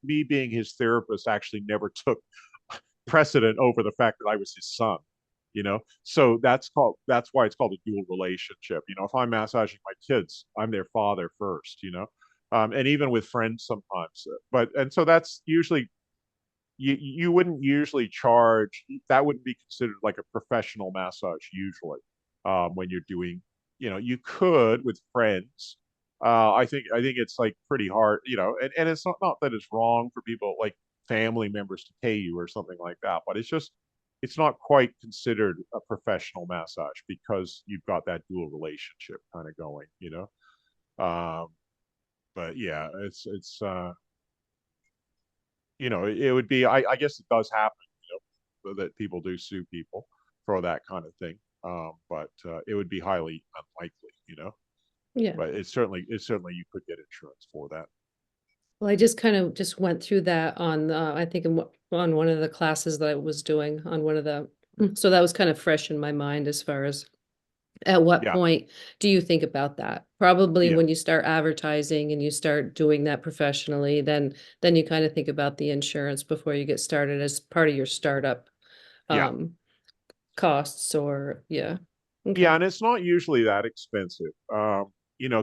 me being his therapist actually never took precedent over the fact that I was his son. So that's why it's called a dual relationship. If I'm massaging my kids, I'm their father first. And even with friends sometimes. And so that's usually, you wouldn't usually charge, that wouldn't be considered like a professional massage usually, when you're doing, you could with friends. I think it's like pretty hard, and it's not that it's wrong for people like family members to pay you or something like that, but it's not quite considered a professional massage because you've got that dual relationship kind of going. But yeah, it's it would be, I guess it does happen, that people do sue people for that kind of thing. But it would be highly unlikely. Yeah. But it's certainly you could get insurance for that. Well, I just kind of just went through that on, I think on one of the classes that I was doing on one of the, so that was kind of fresh in my mind as far as at what Yeah. point do you think about that? Probably Yeah. when you start advertising and you start doing that professionally, then you kind of think about the insurance before you get started as part of your startup Yeah. costs or yeah. Okay. Yeah, and it's not usually that expensive.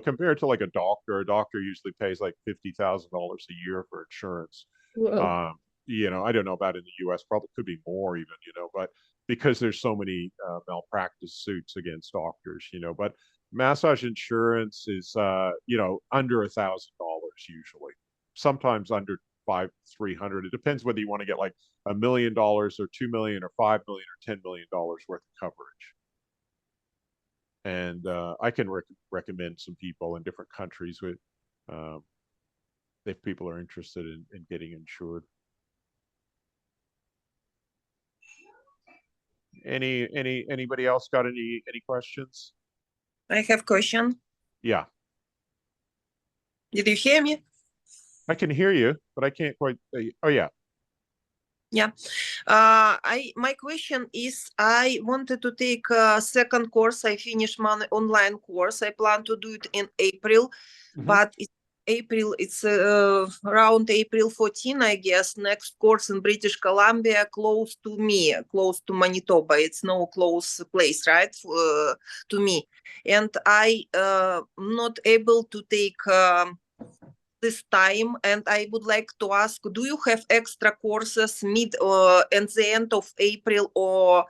Compared to like a doctor usually pays like $50,000 a year for insurance. Whoa. I don't know about in the US, probably could be more even, but because there's so many malpractice suits against doctors, but massage insurance is under $1,000 usually. Sometimes under 300. It depends whether you want to get like $1 million or 2 million or 5 million or $10 million worth of coverage. And I can recommend some people in different countries with, if people are interested in getting insured. Anybody else got any questions? I have question. Yeah, Did you hear me? I can hear you, but I can't quite. Oh yeah. Yeah. My question is, I wanted to take a second course. I finished my online course. I plan to do it in April, but it's April. It's around April 14, I guess. Next course in British Columbia, close to me, close to Manitoba. It's no close place, right, to me. And I not able to take this time, and I would like to ask, do you have extra courses at the end of April or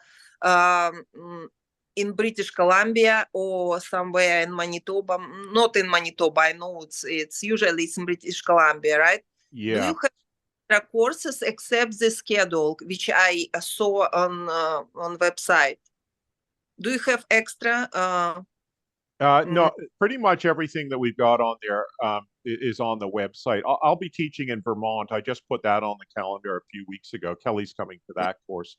in British Columbia or somewhere in Manitoba? Not in Manitoba, I know it's usually it's in British Columbia, right? Yeah. Do you have extra courses except the schedule which I saw on website? Do you have extra? No, pretty much everything that we've got on there is on the website. I'll be teaching in Vermont. I just put that on the calendar a few weeks ago. Kelly's coming to that course.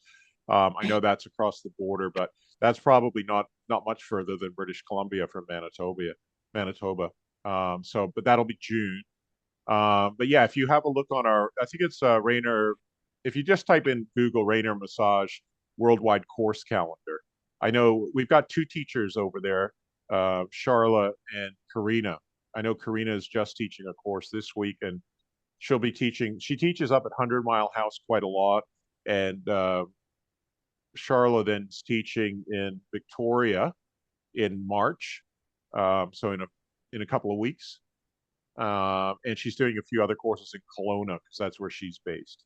I know that's across the border, but that's probably not much further than British Columbia from Manitoba. But that'll be June. But yeah, if you have a look on I think it's Raynor. If you just type in Google Raynor Massage Worldwide Course Calendar, I know we've got 2 teachers over there, Charla and Karina. I know Karina is just teaching a course this week, and she'll be teaching. She teaches up at 100 Mile House quite a lot, and Charla then is teaching in Victoria in March, so in a couple of weeks. And she's doing a few other courses in Kelowna because that's where she's based.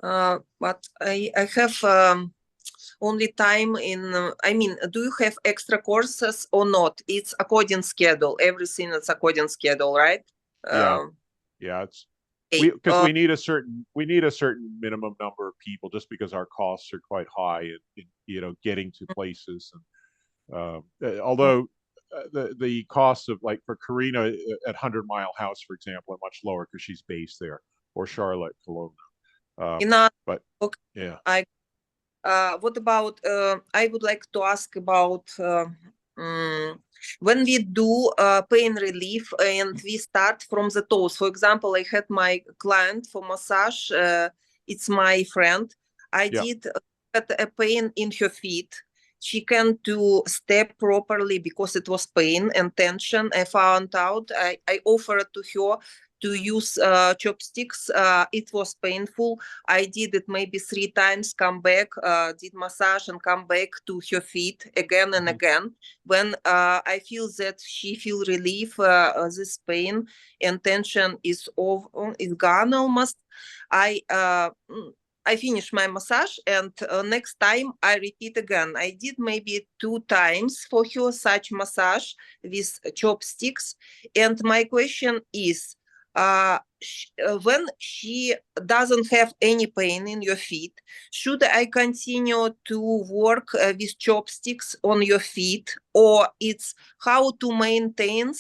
But I have only time in, do you have extra courses or not? It's according schedule. Everything is according schedule, right? Yeah. It's because we need a certain minimum number of people just because our costs are quite high in getting to places. And although the costs of, like, for Karina at 100 Mile House, for example, are much lower because she's based there, or Charlotte, Kelowna. But yeah. What about, I would like to ask about when we do pain relief and we start from the toes. For example, I had my client for massage. It's my friend. I did get a pain in her feet. She can't do step properly because it was pain and tension. I found out, I offered to her to use chopsticks. It was painful. I did it maybe 3 times, come back, did massage and come back to her feet again and again. When I feel that she feel relief, this pain and tension is gone almost. I finish my massage, and next time I repeat again. I did maybe 2 times for her such massage with chopsticks. And my question is, when she doesn't have any pain in your feet, should I continue to work with chopsticks on your feet, or it's how to maintain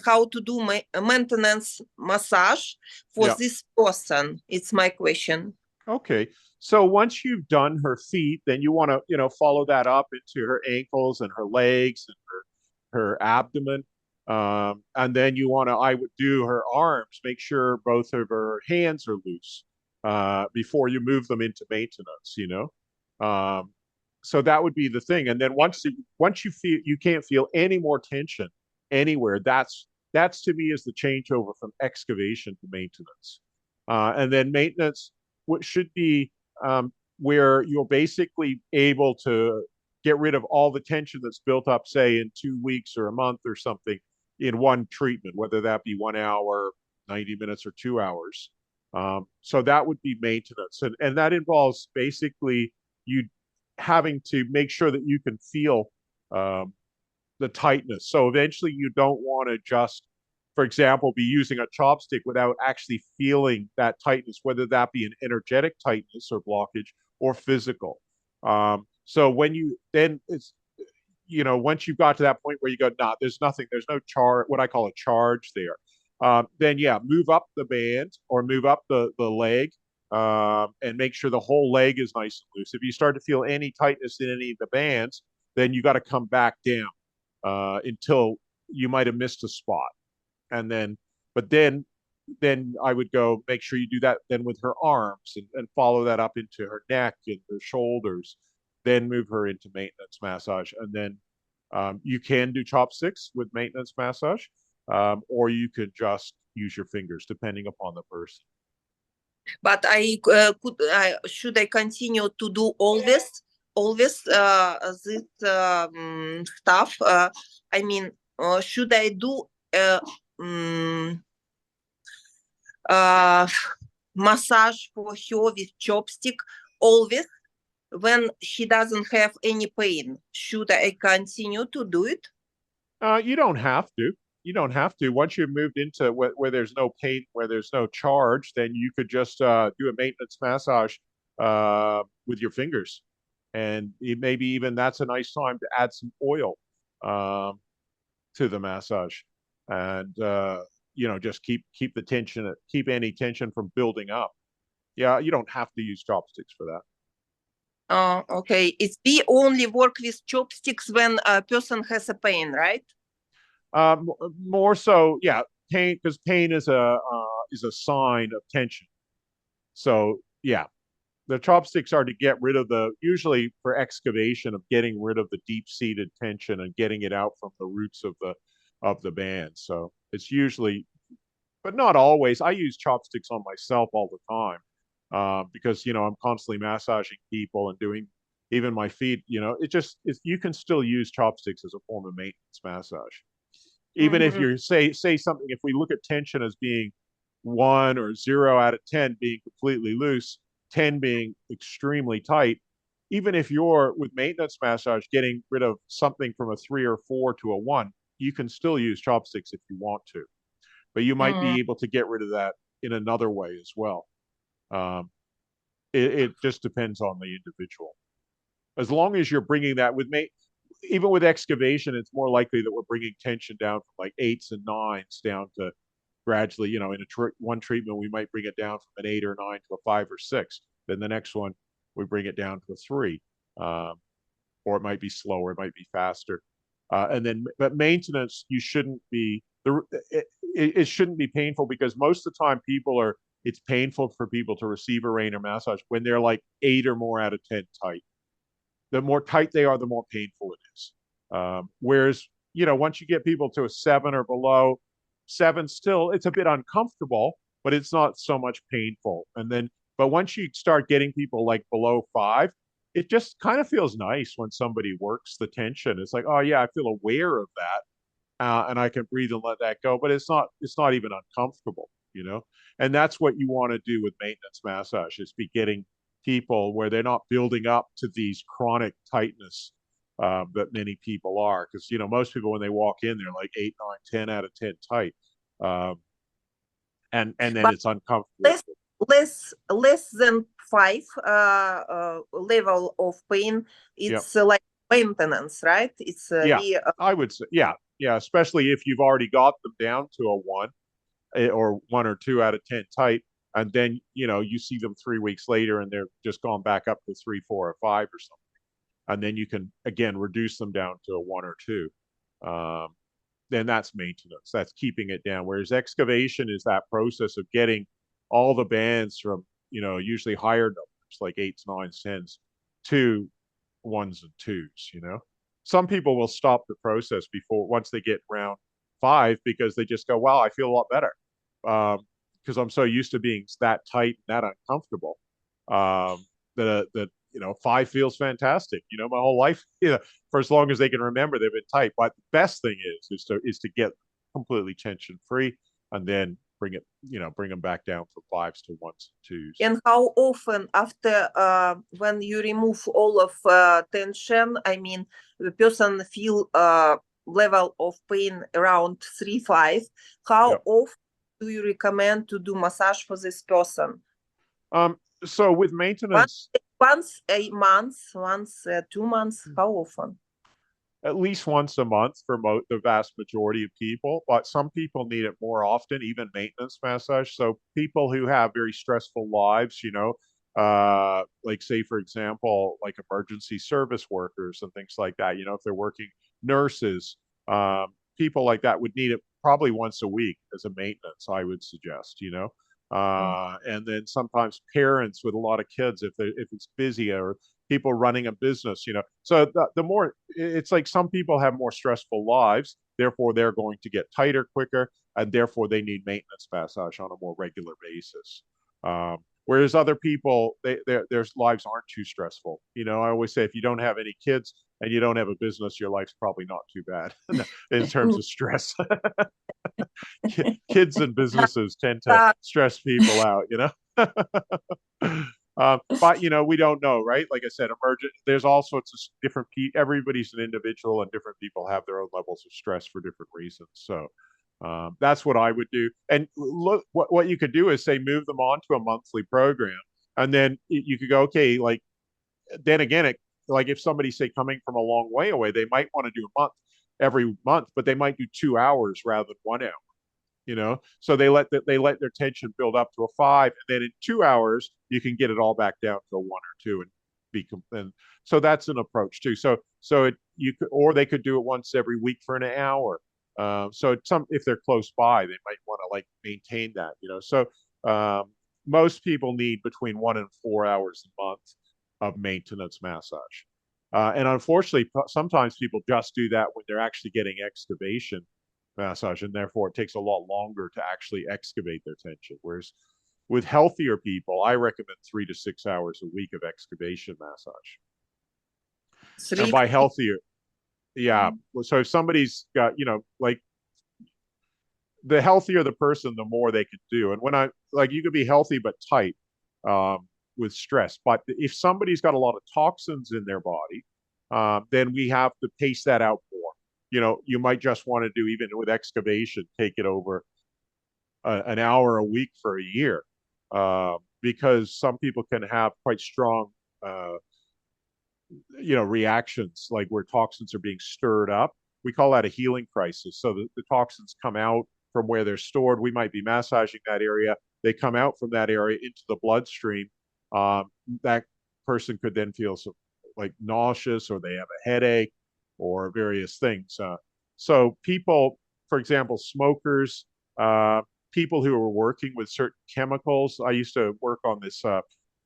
how to do maintenance massage for Yeah. this person? It's my question. Okay. So once you've done her feet, then you want to, follow that up into her ankles and her legs and her abdomen. And then I would do her arms, make sure both of her hands are loose before you move them into maintenance, so that would be the thing. And then once you feel you can't feel any more tension anywhere, that's to me is the changeover from excavation to maintenance. And then maintenance, what should be where you're basically able to get rid of all the tension that's built up, say, in 2 weeks or a month or something in one treatment, whether that be 1 hour, 90 minutes, or 2 hours. So that would be maintenance. And that involves basically you having to make sure that you can feel the tightness. So eventually you don't want to just, for example, be using a chopstick without actually feeling that tightness, whether that be an energetic tightness or blockage or physical. So when you then it's, once you've got to that point where you go, nah, there's nothing, there's no charge, what I call a charge there. Then yeah, move up the band or move up the leg and make sure the whole leg is nice and loose. If you start to feel any tightness in any of the bands, then you got to come back down until you might have missed a spot. And then, but then I would go make sure you do that then with her arms and follow that up into her neck and her shoulders, then move her into maintenance massage. And then you can do chopsticks with maintenance massage, or you could just use your fingers depending upon the person. But should I continue to do all this stuff? I mean, should I do massage for her with chopstick always when she doesn't have any pain? Should I continue to do it? You don't have to. You don't have to. Once you've moved into where there's no pain, where there's no charge, then you could just do a maintenance massage with your fingers. And maybe even that's a nice time to add some oil to the massage. And just keep the tension, keep any tension from building up. Yeah, you don't have to use chopsticks for that. Okay. We only work with chopsticks when a person has a pain, right? More so, yeah. Pain, because pain is a sign of tension. So yeah, the chopsticks are to get rid of usually for excavation, of getting rid of the deep-seated tension and getting it out from the roots of the band. So it's usually, but not always. I use chopsticks on myself all the time because I'm constantly massaging people and doing even my feet. You can still use chopsticks as a form of maintenance massage. Even if you say something, if we look at tension as being 1 or 0 out of 10 being completely loose, 10 being extremely tight, even if you're with maintenance massage getting rid of something from a 3 or 4 to a 1, you can still use chopsticks if you want to, but you might be able to get rid of that in another way as well. It just depends on the individual. As long as you're bringing that even with excavation, it's more likely that we're bringing tension down from like 8s and 9s down to gradually, in one treatment, we might bring it down from an 8 or 9 to a 5 or 6. Then the next one, we bring it down to a 3. Or it might be slower, it might be faster. But maintenance, you shouldn't be, it shouldn't be painful, because most of the time it's painful for people to receive a Raynor massage when they're like 8 or more out of 10 tight. The more tight they are, the more painful it is. Whereas, once you get people to a 7 or below, 7 still, it's a bit uncomfortable, but it's not so much painful. But once you start getting people like below 5, it just kind of feels nice when somebody works the tension. It's like, oh yeah, I feel aware of that, and I can breathe and let that go. But it's not even uncomfortable, And that's what you want to do with maintenance massage, is be getting people where they're not building up to these chronic tightness that many people are. Because most people, when they walk in, they're like 8, 9, 10 out of 10 tight, and then it's uncomfortable. Less than 5 level of pain. It's like maintenance, right? It's I would say, yeah. Yeah, especially if you've already got them down to a 1 or 1 or 2 out of 10 tight, and then you see them 3 weeks later and they're just gone back up to 3, 4, or 5 or something, and then you can again reduce them down to a 1 or 2. Then that's maintenance. That's keeping it down. Whereas excavation is that process of getting all the bands from usually higher numbers like 8s, 9s, 10s to 1s and 2s. Some people will stop the process once they get round 5 because they just go, wow, I feel a lot better because I'm so used to being that tight and that uncomfortable that 5 feels fantastic. My whole life, for as long as they can remember, they've been tight. But the best thing is to get completely tension free and then bring them back down from 5s to 1s and 2s. And how often after when you remove all of tension, I mean, the person feel level of pain around 3-5. How often do you recommend to do massage for this person? So with maintenance, once a month, once 2 months, how often? At least once a month for the vast majority of people, but some people need it more often, even maintenance massage. So people who have very stressful lives, like say, for example, like emergency service workers and things like that, if they're working nurses, people like that would need it probably once a week as a maintenance, I would suggest, and then sometimes parents with a lot of kids, if it's busy, or people running a business, so the more, it's like some people have more stressful lives, therefore they're going to get tighter quicker, and therefore they need maintenance massage on a more regular basis. Whereas other people, their lives aren't too stressful. I always say if you don't have any kids and you don't have a business, your life's probably not too bad in terms of stress. Kids and businesses tend to stress people out, but we don't know, right? Like I said, there's all sorts of different people. Everybody's an individual, and different people have their own levels of stress for different reasons. So that's what I would do. And look, what you could do is say move them on to a monthly program, and then you could go, okay, like then again, like if somebody's say coming from a long way away, they might want to do a month every month, but they might do 2 hours rather than 1 hour. So they let their tension build up to a 5, and then in 2 hours you can get it all back down to a 1 or 2 and so that's an approach too. So you could, or they could do it once every week for an hour. So if they're close by, they might want to like maintain that. So most people need between 1 and 4 hours a month of maintenance massage, and unfortunately, sometimes people just do that when they're actually getting excavation massage, and therefore it takes a lot longer to actually excavate their tension. Whereas with healthier people, I recommend 3 to 6 hours a week of excavation massage. And by healthier, so if somebody's got, like the healthier the person, the more they could do. And when you could be healthy but tight with stress, but if somebody's got a lot of toxins in their body, then we have to pace that out more. You might just want to do, even with excavation, take it over an hour a week for a year, because some people can have quite strong, reactions, like where toxins are being stirred up. We call that a healing crisis. So the toxins come out from where they're stored. We might be massaging that area. They come out from that area into the bloodstream. That person could then feel like nauseous, or they have a headache, or various things. So people, for example, smokers, people who are working with certain chemicals. I used to work on this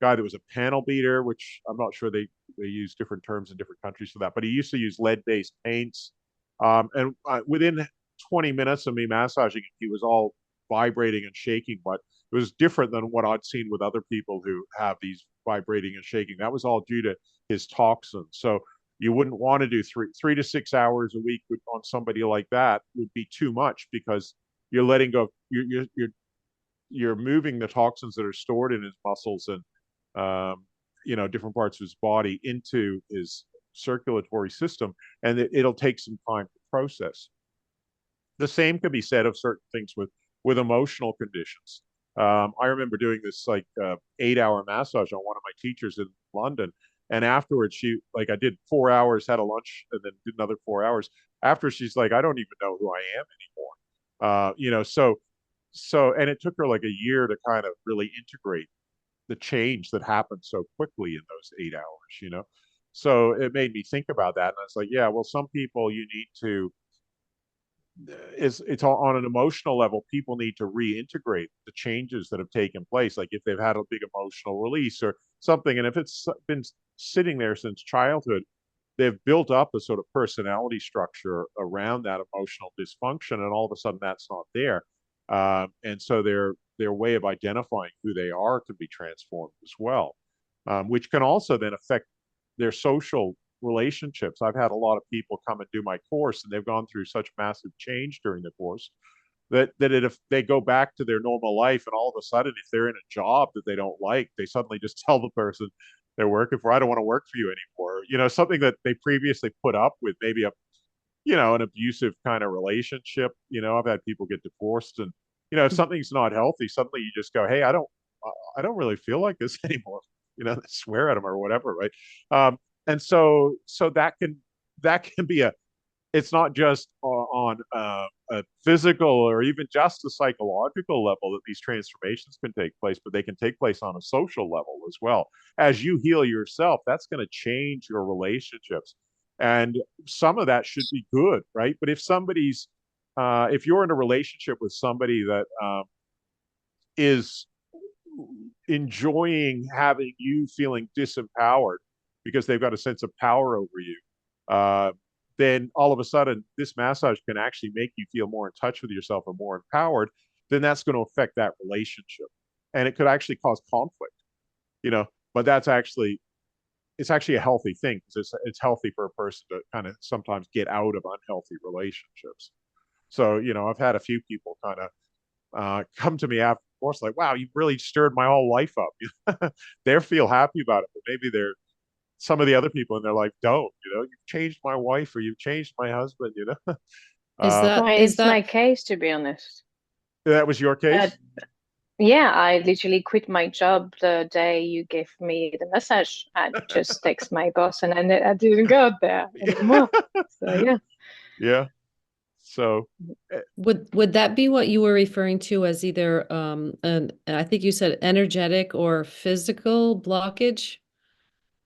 guy that was a panel beater, which I'm not sure they use different terms in different countries for that, but he used to use lead-based paints. And within 20 minutes of me massaging him, he was all vibrating and shaking, but it was different than what I'd seen with other people who have these vibrating and shaking. That was all due to his toxins. So you wouldn't want to do 3 to 6 hours a week on somebody like that. Would be too much, because you're letting go. You're moving the toxins that are stored in his muscles and different parts of his body into his circulatory system, and it'll take some time to process. The same could be said of certain things with emotional conditions. I remember doing this 8-hour massage on one of my teachers in London, And afterwards, I did 4 hours, had a lunch, and then did another 4 hours. After, she's like, I don't even know who I am anymore. And it took her like a year to kind of really integrate the change that happened so quickly in those 8 hours. So it made me think about that. And I was like, yeah, well, some people you need to, it's all on an emotional level. People need to reintegrate the changes that have taken place. Like if they've had a big emotional release or something, and if it's been sitting there since childhood, they've built up a sort of personality structure around that emotional dysfunction, and all of a sudden that's not there. And so their way of identifying who they are can be transformed as well, which can also then affect their social relationships. I've had a lot of people come and do my course, and they've gone through such massive change during the course that if they go back to their normal life, and all of a sudden, if they're in a job that they don't like, they suddenly just tell the person they're working for, I don't want to work for you anymore. Something that they previously put up with, maybe an abusive kind of relationship. I've had people get divorced, and if something's not healthy, suddenly you just go, hey, I don't really feel like this anymore. Swear at them or whatever, right? And so that can be it's not just on a physical or even just a psychological level that these transformations can take place, but they can take place on a social level as well. As you heal yourself, that's going to change your relationships. And some of that should be good, right? But if you're in a relationship with somebody that is enjoying having you feeling disempowered because they've got a sense of power over you, then all of a sudden this massage can actually make you feel more in touch with yourself and more empowered. Then that's going to affect that relationship, and it could actually cause conflict. But it's actually a healthy thing, because it's healthy for a person to kind of sometimes get out of unhealthy relationships. So I've had a few people kind of come to me after the course like, wow, you really stirred my whole life up. They feel happy about it, but maybe some of the other people in their life don't. You've changed my wife, or you've changed my husband. It's my case, to be honest. That was your case? Yeah, I literally quit my job the day you gave me the massage. I just text my boss, and I didn't go there anymore. So yeah. Yeah. So would that be what you were referring to as either I think you said energetic or physical blockage?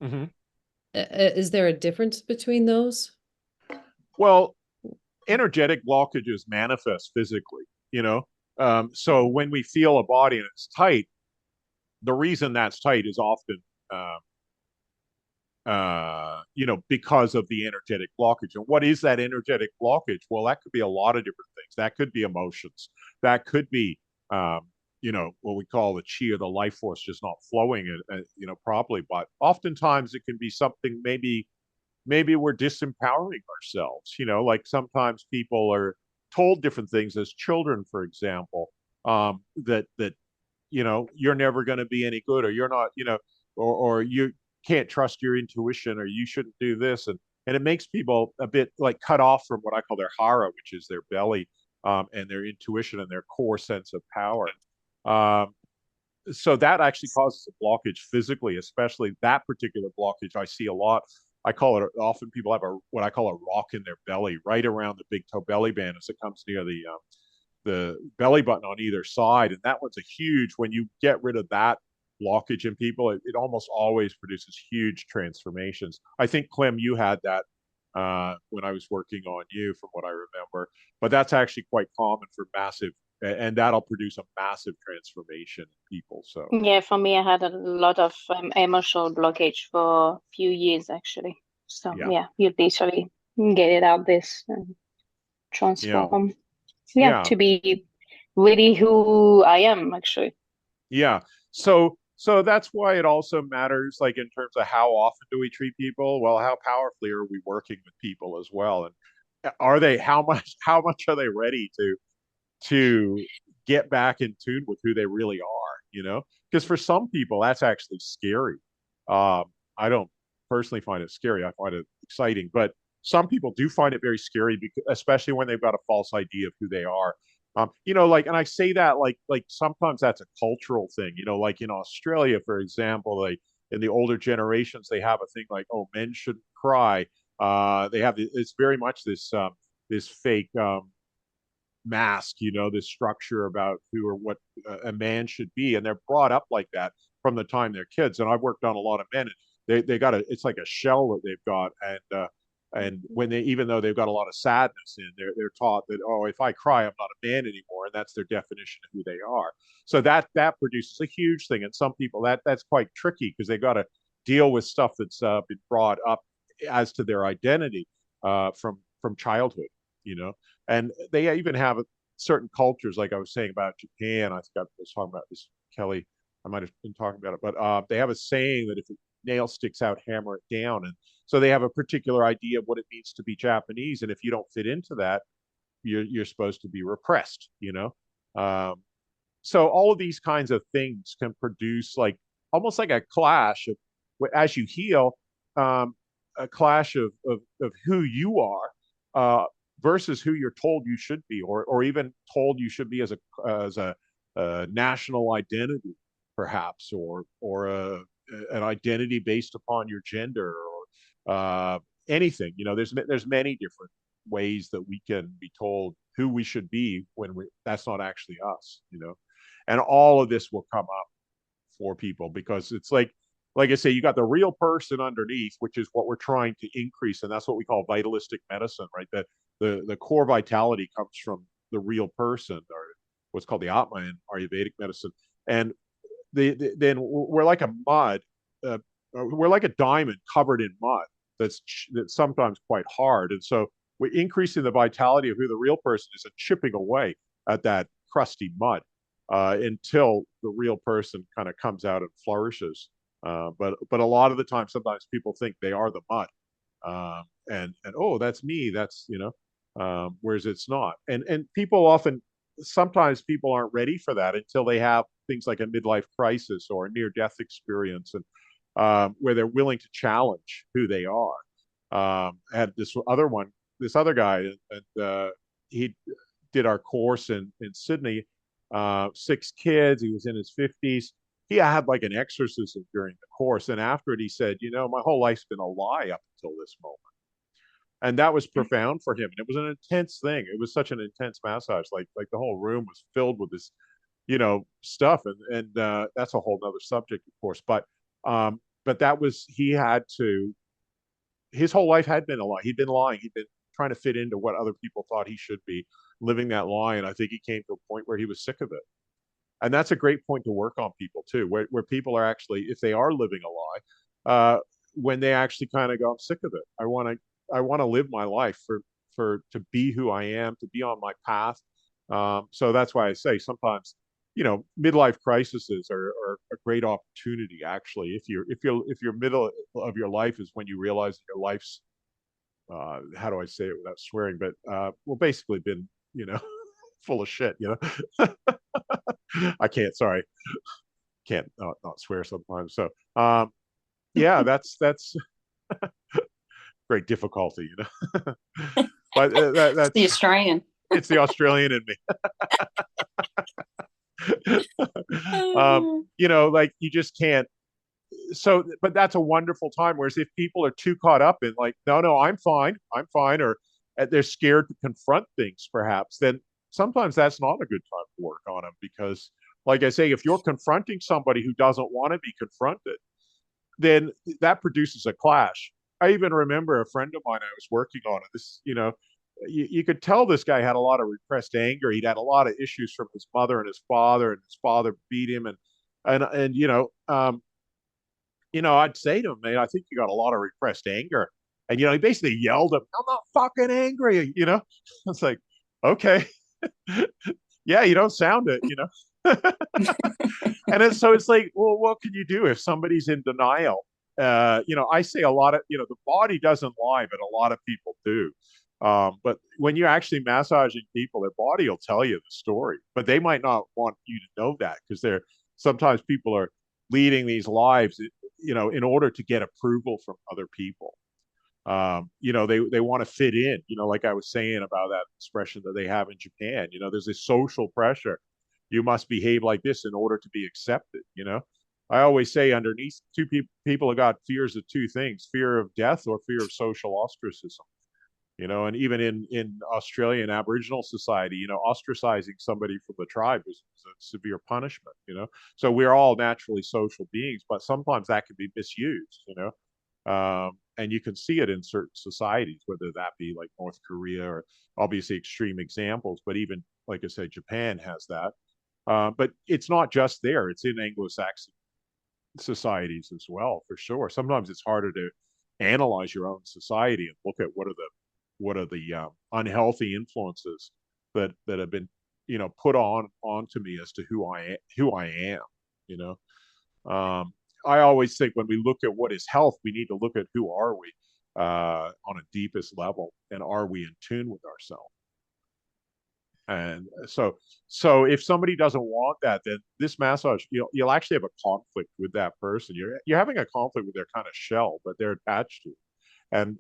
Mm-hmm. Is there a difference between those? Well, energetic blockages manifest physically. So when we feel a body and it's tight, the reason that's tight is often because of the energetic blockage. And what is that energetic blockage? Well, that could be a lot of different things. That could be emotions. That could be what we call the chi, or the life force, just not flowing properly. But oftentimes it can be something, maybe we're disempowering ourselves. Like sometimes people are told different things as children, for example, that you're never going to be any good, or you're not, or you can't trust your intuition, or you shouldn't do this. And it makes people a bit like cut off from what I call their hara, which is their belly, and their intuition and their core sense of power. So that actually causes a blockage physically, especially that particular blockage. I see a lot. I call it, often people have what I call a rock in their belly, right around the big toe belly band as it comes near the belly button on either side. And that one's a huge, when you get rid of that blockage in people, it almost always produces huge transformations. I think, Clem, you had that when I was working on you, from what I remember. But that's actually quite common for massive, and that'll produce a massive transformation in people. So yeah, for me, I had a lot of emotional blockage for a few years, actually. So yeah, you literally get it out this and transform. Yeah, to be really who I am, actually. Yeah. So that's why it also matters, like in terms of how often do we treat people? Well, how powerfully are we working with people as well? And how much are they ready to get back in tune with who they really are? Because for some people that's actually scary. I don't personally find it scary. I find it exciting, but some people do find it very scary, because, especially when they've got a false idea of who they are. And I say that like sometimes that's a cultural thing. Like in Australia, for example, in the older generations, they have a thing like, oh, men shouldn't cry. They have it's very much this fake mask, this structure about who or what a man should be, and they're brought up like that from the time they're kids. And I've worked on a lot of men, and they got it's like a shell that they've got, and when they, even though they've got a lot of sadness in, they're taught that, oh, if I cry, I'm not a man anymore, and that's their definition of who they are. So that produces a huge thing, and some people that's quite tricky because they got to deal with stuff that's been brought up as to their identity from childhood, and they even have certain cultures, like I was saying about Japan. I think I was talking about this, Kelly. I might have been talking about it, but they have a saying that if a nail sticks out, hammer it down. And so they have a particular idea of what it means to be Japanese. And if you don't fit into that, you're supposed to be repressed, so all of these kinds of things can produce like almost like a clash of, as you heal, a clash of who you are versus who you're told you should be, or even told you should be as a national identity, perhaps, or an identity based upon your gender, or anything. There's many different ways that we can be told who we should be when that's not actually us. And all of this will come up for people because it's like I say, you got the real person underneath, which is what we're trying to increase, and that's what we call vitalistic medicine, right? That the core vitality comes from the real person, or what's called the Atma in Ayurvedic medicine. And then we're like a mud, we're like a diamond covered in mud that's sometimes quite hard. And so we're increasing the vitality of who the real person is and chipping away at that crusty mud until the real person kind of comes out and flourishes. But a lot of the time, sometimes people think they are the mud, and oh, that's me. That's whereas it's not. And sometimes people aren't ready for that until they have things like a midlife crisis or a near-death experience, and where they're willing to challenge who they are. I had this other guy, and he did our course in Sydney. 6 kids. He was in his 50s. He had like an exorcism during the course, and after it, he said, my whole life's been a lie up until this moment. And that was profound for him. And it was an intense thing. It was such an intense massage. Like the whole room was filled with this, stuff. And that's a whole nother subject, of course. But that was, his whole life had been a lie. He'd been lying. He'd been trying to fit into what other people thought he should be, living that lie. And I think he came to a point where he was sick of it. And that's a great point to work on people too, where people are actually, if they are living a lie, when they actually kind of go, I'm sick of it. I want to live my life to be who I am, to be on my path. So that's why I say sometimes, midlife crises are a great opportunity. Actually, if your middle of your life is when you realize that your life's, how do I say it without swearing, but basically been, full of shit. I can't. Sorry, can't not swear sometimes. So yeah, that's great difficulty, but that's the Australian. It's the Australian in me. Like you just can't. So, but that's a wonderful time. Whereas if people are too caught up in like, no, I'm fine, or they're scared to confront things, perhaps, then sometimes that's not a good time to work on them. Because, like I say, if you're confronting somebody who doesn't want to be confronted, then that produces a clash. I even remember a friend of mine I was working on. This, you could tell this guy had a lot of repressed anger. He'd had a lot of issues from his mother and his father beat him, and I'd say to him, man, I think you got a lot of repressed anger. And, he basically yelled at me, I'm not fucking angry, It's like, okay. Yeah, you don't sound it, And so it's like, well, what can you do if somebody's in denial? I say a lot of, the body doesn't lie, but a lot of people do. But when you're actually massaging people, their body will tell you the story, but they might not want you to know that because sometimes people are leading these lives, in order to get approval from other people. They want to fit in, like I was saying about that expression that they have in Japan. There's this social pressure. You must behave like this in order to be accepted, I always say underneath people have got fears of two things: fear of death or fear of social ostracism. And even in Australian Aboriginal society, ostracizing somebody from the tribe is a severe punishment. So we're all naturally social beings, but sometimes that can be misused. And you can see it in certain societies, whether that be like North Korea or obviously extreme examples, but even like I said, Japan has that. But it's not just there; it's in Anglo-Saxon societies as well, for sure. Sometimes it's harder to analyze your own society and look at what are the unhealthy influences that have been put onto me as to who I am. You know, I always think when we look at what is health, we need to look at who are we on a deepest level, and are we in tune with ourselves? And so if somebody doesn't want that, then this massage, you'll actually have a conflict with that person. You're having a conflict with their kind of shell, but they're attached to it. And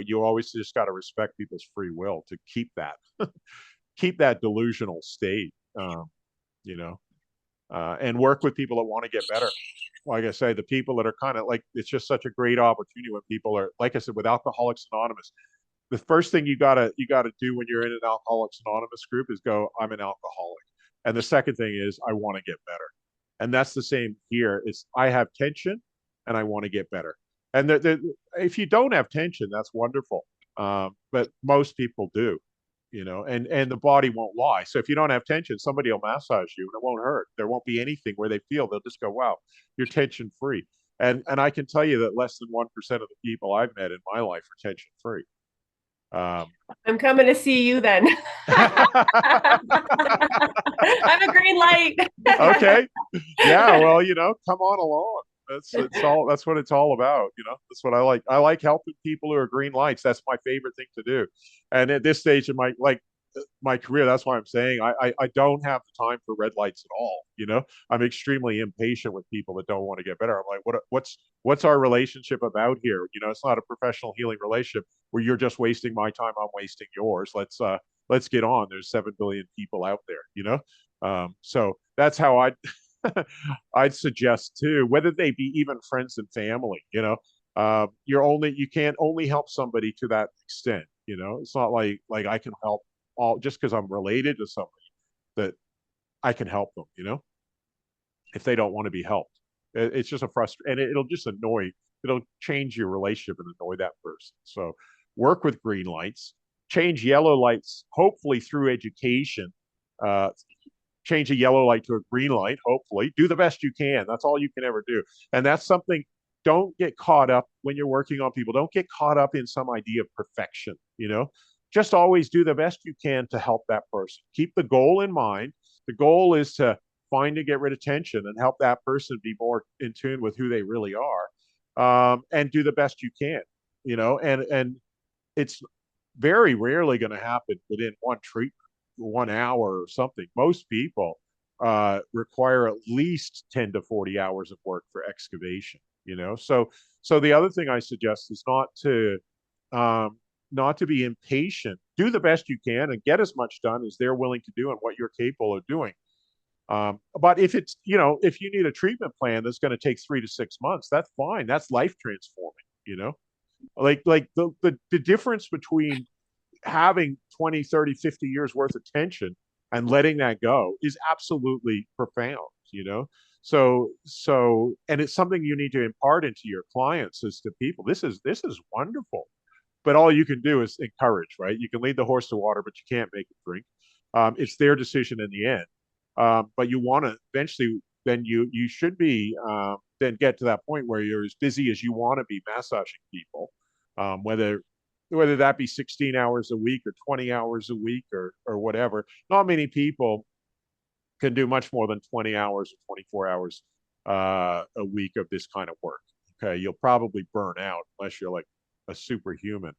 you always just got to respect people's free will to keep that delusional state. And work with people that want to get better. Like I say, the people that are kind of like, it's just such a great opportunity when people are, like I said, with Alcoholics Anonymous. The first thing you gotta do when you're in an Alcoholics Anonymous group is go, I'm an alcoholic. And the second thing is, I want to get better. And that's the same here. Is I have tension and I want to get better. And if you don't have tension, that's wonderful. But most people do, and the body won't lie. So if you don't have tension, somebody will massage you and it won't hurt. There won't be anything where they feel. They'll just go, wow, you're tension free. And I can tell you that less than 1% of the people I've met in my life are tension free. I'm coming to see you then. I'm a green light. Okay. Yeah. Well, come on along. That's what it's all about. That's what I like. I like helping people who are green lights. That's my favorite thing to do. And at this stage in my career, that's why I'm saying I don't have the time for red lights at all. I'm extremely impatient with people that don't want to get better. I'm like, what's our relationship about here? It's not a professional healing relationship where you're just wasting my time, I'm wasting yours. Let's get on. There's 7 billion people out there. So that's how I'd suggest too, whether they be even friends and family. You can't only help somebody to that extent. It's not like I can help all just because I'm related to somebody that I can help them. If they don't want to be helped, it's just a frustration, and it'll just it'll change your relationship and annoy that person. So work with green lights, change yellow lights, hopefully through education. Change a yellow light to a green light, hopefully. Do the best you can. That's all you can ever do. And that's something, don't get caught up when you're working on people. Don't get caught up in some idea of perfection, Just always do the best you can to help that person. Keep the goal in mind. The goal is to find and get rid of tension and help that person be more in tune with who they really are, and do the best you can, and it's very rarely going to happen within one treatment, 1 hour or something. Most people require at least 10 to 40 hours of work for excavation. So the other thing I suggest is not to be impatient. Do the best you can and get as much done as they're willing to do and what you're capable of doing. But if it's, if you need a treatment plan that's going to take 3 to 6 months, that's fine. That's life transforming. Like the difference between having 20, 30, 50 years worth of tension and letting that go is absolutely profound. So and it's something you need to impart into your clients, as to people. This is wonderful. But all you can do is encourage, right? You can lead the horse to water, but you can't make it drink. It's their decision in the end. But you want to eventually, then you should be then get to that point where you're as busy as you want to be massaging people, whether that be 16 hours a week or 20 hours a week or whatever. Not many people can do much more than 20 hours or 24 hours a week of this kind of work. Okay, you'll probably burn out unless you're like a superhuman.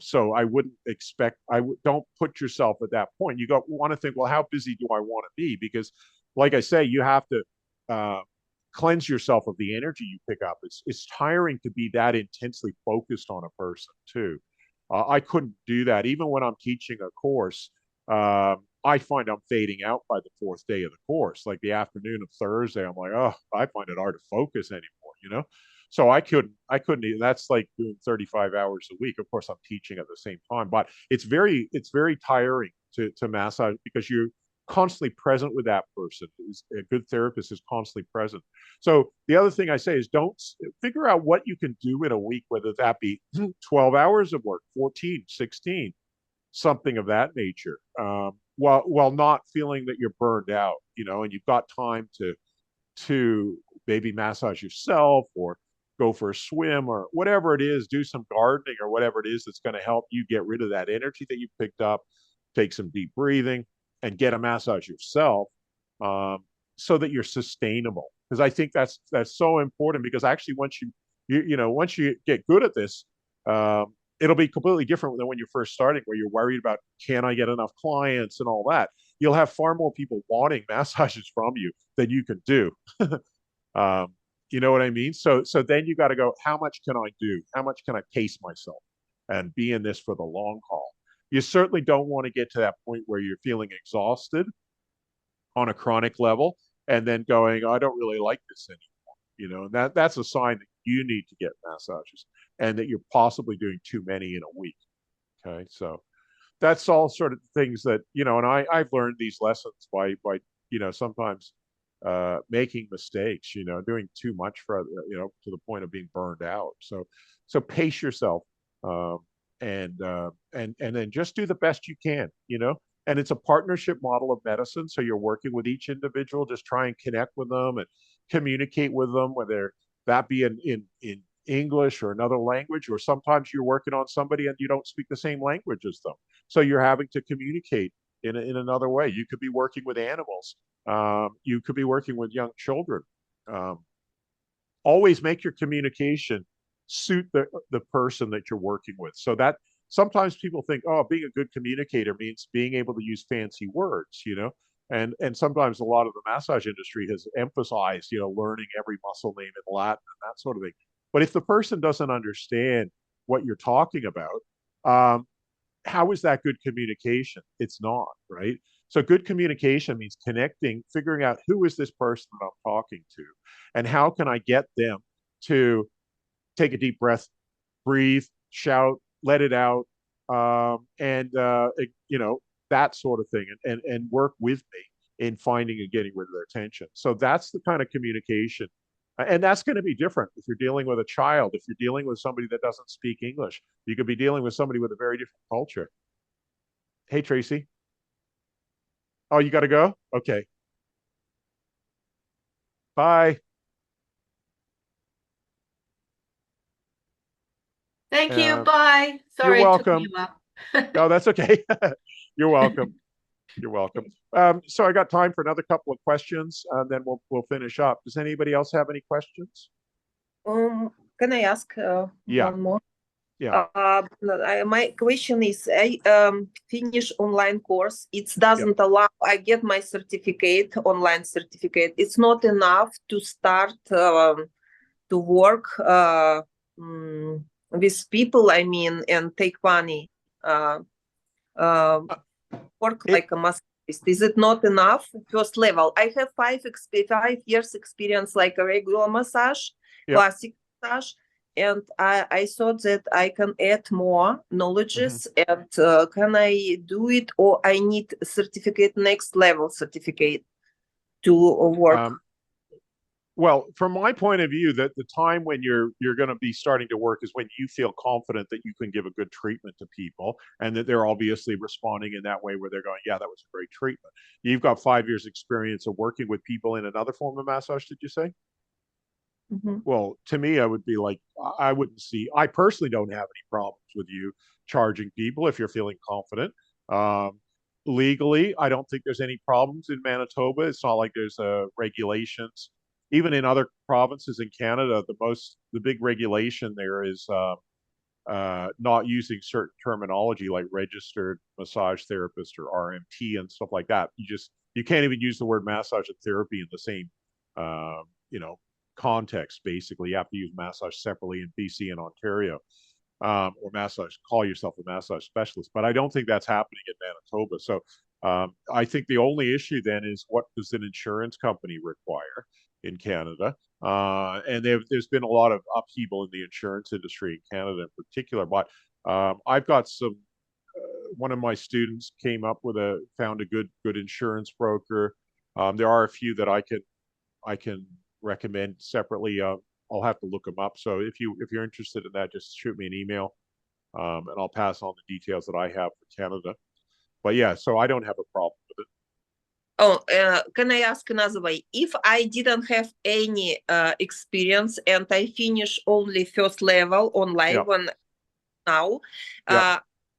So I wouldn't expect, don't put yourself at that point. You want to think, well, how busy do I want to be? Because like I say, you have to cleanse yourself of the energy you pick up. It's tiring to be that intensely focused on a person too. I couldn't do that. Even when I'm teaching a course, I find I'm fading out by the fourth day of the course. Like the afternoon of Thursday, I'm like, oh, I find it hard to focus anymore. So I couldn't even, that's like doing 35 hours a week. Of course, I'm teaching at the same time, but it's very tiring to massage because you're constantly present with that person. A good therapist is constantly present. So the other thing I say is don't figure out what you can do in a week, whether that be 12 hours of work, 14, 16, something of that nature, while not feeling that you're burned out, and you've got time to maybe massage yourself or go for a swim or whatever it is, do some gardening or whatever it is that's going to help you get rid of that energy that you picked up, take some deep breathing and get a massage yourself, so that you're sustainable. Because I think that's so important, because actually once once you get good at this, it'll be completely different than when you're first starting, where you're worried about, can I get enough clients and all that. You'll have far more people wanting massages from you than you can do. You know what I mean? So then you got to go, how much can I do? How much can I pace myself and be in this for the long haul? You certainly don't want to get to that point where you're feeling exhausted on a chronic level and then going, I don't really like this anymore. And that's a sign that you need to get massages and that you're possibly doing too many in a week. Okay. So that's all sort of things that, and I've learned these lessons by sometimes making mistakes, doing too much for, to the point of being burned out. So pace yourself, and then just do the best you can, and it's a partnership model of medicine. So you're working with each individual, just try and connect with them and communicate with them, whether that be in English or another language, or sometimes you're working on somebody and you don't speak the same language as them. So you're having to communicate in another way. You could be working with animals. You could be working with young children. Always make your communication suit the person that you're working with. So that sometimes people think, oh, being a good communicator means being able to use fancy words, and sometimes a lot of the massage industry has emphasized, learning every muscle name in Latin and that sort of thing. But if the person doesn't understand what you're talking about, how is that good communication? It's not, right? So good communication means connecting, figuring out who is this person that I'm talking to, and how can I get them to take a deep breath, breathe, shout, let it out, and that sort of thing, and work with me in finding and getting rid of their attention. So that's the kind of communication. And that's going to be different if you're dealing with a child, if you're dealing with somebody that doesn't speak English. You could be dealing with somebody with a very different culture. Hey, Tracy. Oh, you got to go? Okay. Bye. Thank you. Bye. Sorry, you're it took welcome. you up. No, that's okay. You're welcome. You're welcome. So I got time for another couple of questions, and then we'll finish up. Does anybody else have any questions? Can I ask one more? Yeah. My question is, I finish online course. It doesn't allow. I get my certificate, online certificate. It's not enough to start to work with people. I mean, and take money. Work like a massagist. Is it not enough? First level. I have 5 years experience like a regular massage, classic massage. And I thought that I can add more knowledges. And can I do it, or I need certificate, next level certificate to work? Well, from my point of view, that the time when you're going to be starting to work is when you feel confident that you can give a good treatment to people, and that they're obviously responding in that way where they're going, yeah, that was a great treatment. You've got 5 years experience of working with people in another form of massage, did you say? Well, to me, I would be like, I personally don't have any problems with you charging people if you're feeling confident. Legally, I don't think there's any problems in Manitoba. It's not like there's regulations. Even in other provinces in Canada, the big regulation there is not using certain terminology like registered massage therapist or RMT and stuff like that. You can't even use the word massage and therapy in the same context. Basically, you have to use massage separately in BC and Ontario, or call yourself a massage specialist. But I don't think that's happening in Manitoba. So I think the only issue then is what does an insurance company require in Canada? And there's been a lot of upheaval in the insurance industry in Canada in particular. But I've got some. One of my students came up with found a good insurance broker. There are a few that I can recommend separately. I'll have to look them up. So if you're interested in that, just shoot me an email, and I'll pass on the details that I have for Canada. But yeah, so I don't have a problem with it. Oh, can I ask another way? If I didn't have any experience and I finish only first level on live one now,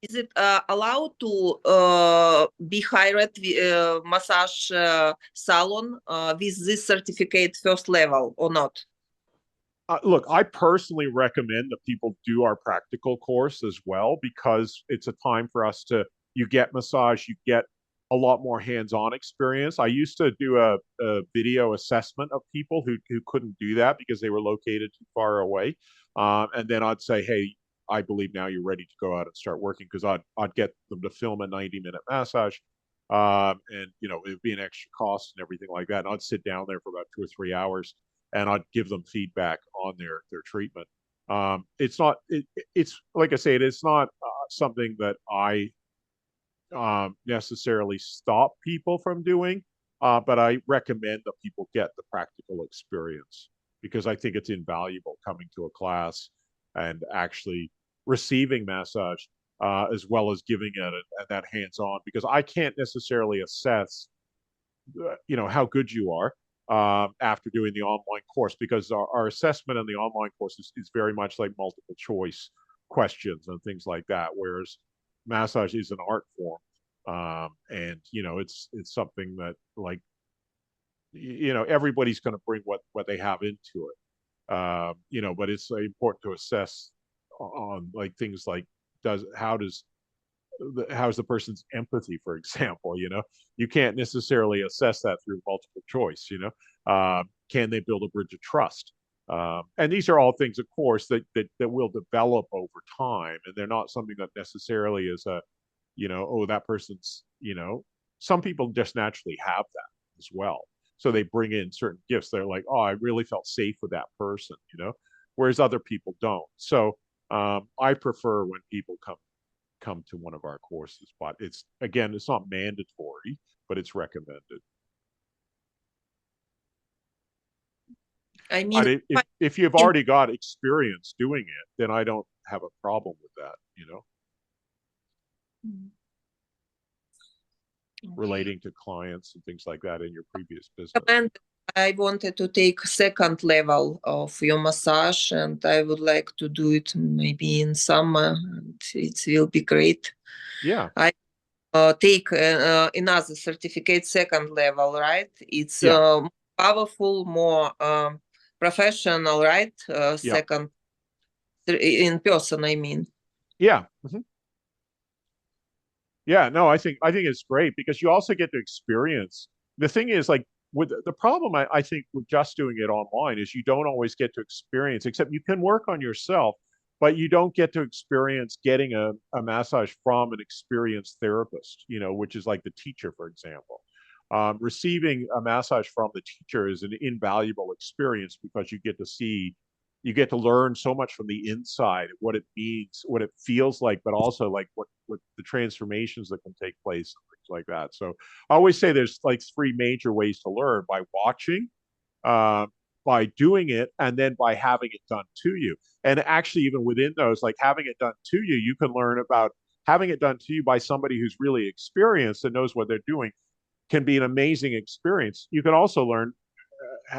is it allowed to be hired massage salon with this certificate first level or not? Look, I personally recommend that people do our practical course as well, because it's a time for us you get massage, you get a lot more hands-on experience. I used to do a video assessment of people who couldn't do that because they were located too far away. And then I'd say, hey, I believe now you're ready to go out and start working, because I'd get them to film a 90-minute massage. And it would be an extra cost and everything like that. And I'd sit down there for about 2 or 3 hours, and I'd give them feedback on their treatment. It's not. It's like I say, it's not something that I necessarily stop people from doing, but I recommend that people get the practical experience, because I think it's invaluable coming to a class and actually receiving massage, as well as giving it that hands-on, because I can't necessarily assess how good you are after doing the online course, because our assessment in the online course is very much like multiple choice questions and things like that, whereas massage is an art form. And it's something that, like, everybody's going to bring what they have into it. But it's important to assess on like things like how's the person's empathy, for example. You can't necessarily assess that through multiple choice. Can they build a bridge of trust? And these are all things, of course, that will develop over time, and they're not something that necessarily is that person's, some people just naturally have that as well. So they bring in certain gifts. They're like, oh, I really felt safe with that person, whereas other people don't. So I prefer when people come to one of our courses, but it's not mandatory, but it's recommended. I mean, if you've already got experience doing it, then I don't have a problem with that, relating to clients and things like that in your previous business. And I wanted to take second level of your massage, and I would like to do it maybe in summer, and it will be great. Yeah. I take another certificate, second level, right? It's powerful, more professional, right? Second in person, I mean. Yeah. Mm-hmm. Yeah, no, I think it's great, because you also get to experience. The thing is, like, with the problem I think with just doing it online is you don't always get to experience, except you can work on yourself, but you don't get to experience getting a massage from an experienced therapist, which is like the teacher, for example. Receiving a massage from the teacher is an invaluable experience, because you get to learn so much from the inside, what it means, what it feels like, but also like what the transformations that can take place and things like that. So I always say there's like 3 major ways to learn: by watching, by doing it, and then by having it done to you. And actually, even within those, like having it done to you, you can learn about having it done to you by somebody who's really experienced and knows what they're doing can be an amazing experience. You can also learn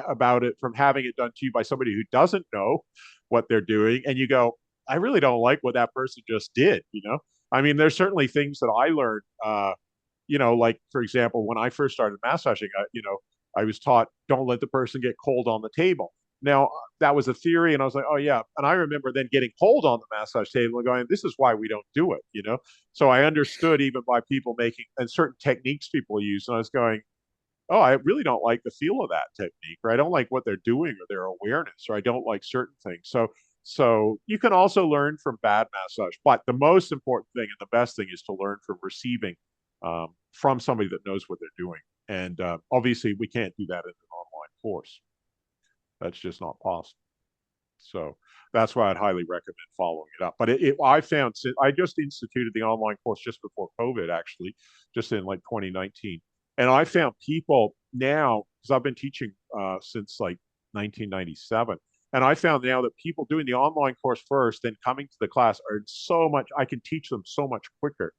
about it from having it done to you by somebody who doesn't know what they're doing, and you go, I really don't like what that person just did. I mean, there's certainly things that I learned, like, for example, when I first started massaging, I was taught, don't let the person get cold on the table. Now, that was a theory, and I was like, oh yeah. And I remember then getting cold on the massage table and going, this is why we don't do it. So I understood, even by people making and certain techniques people use, and I was going, oh, I really don't like the feel of that technique, or I don't like what they're doing, or their awareness, or I don't like certain things. So you can also learn from bad massage, but the most important thing and the best thing is to learn from receiving. from somebody that knows what they're doing. And obviously, we can't do that in an online course. That's just not possible. So that's why I'd highly recommend following it up. But I found, I just instituted the online course just before COVID, actually, just in like 2019. And I found people now, because I've been teaching since like 1997. And I found now that people doing the online course first, then coming to the class are so much, I can teach them so much quicker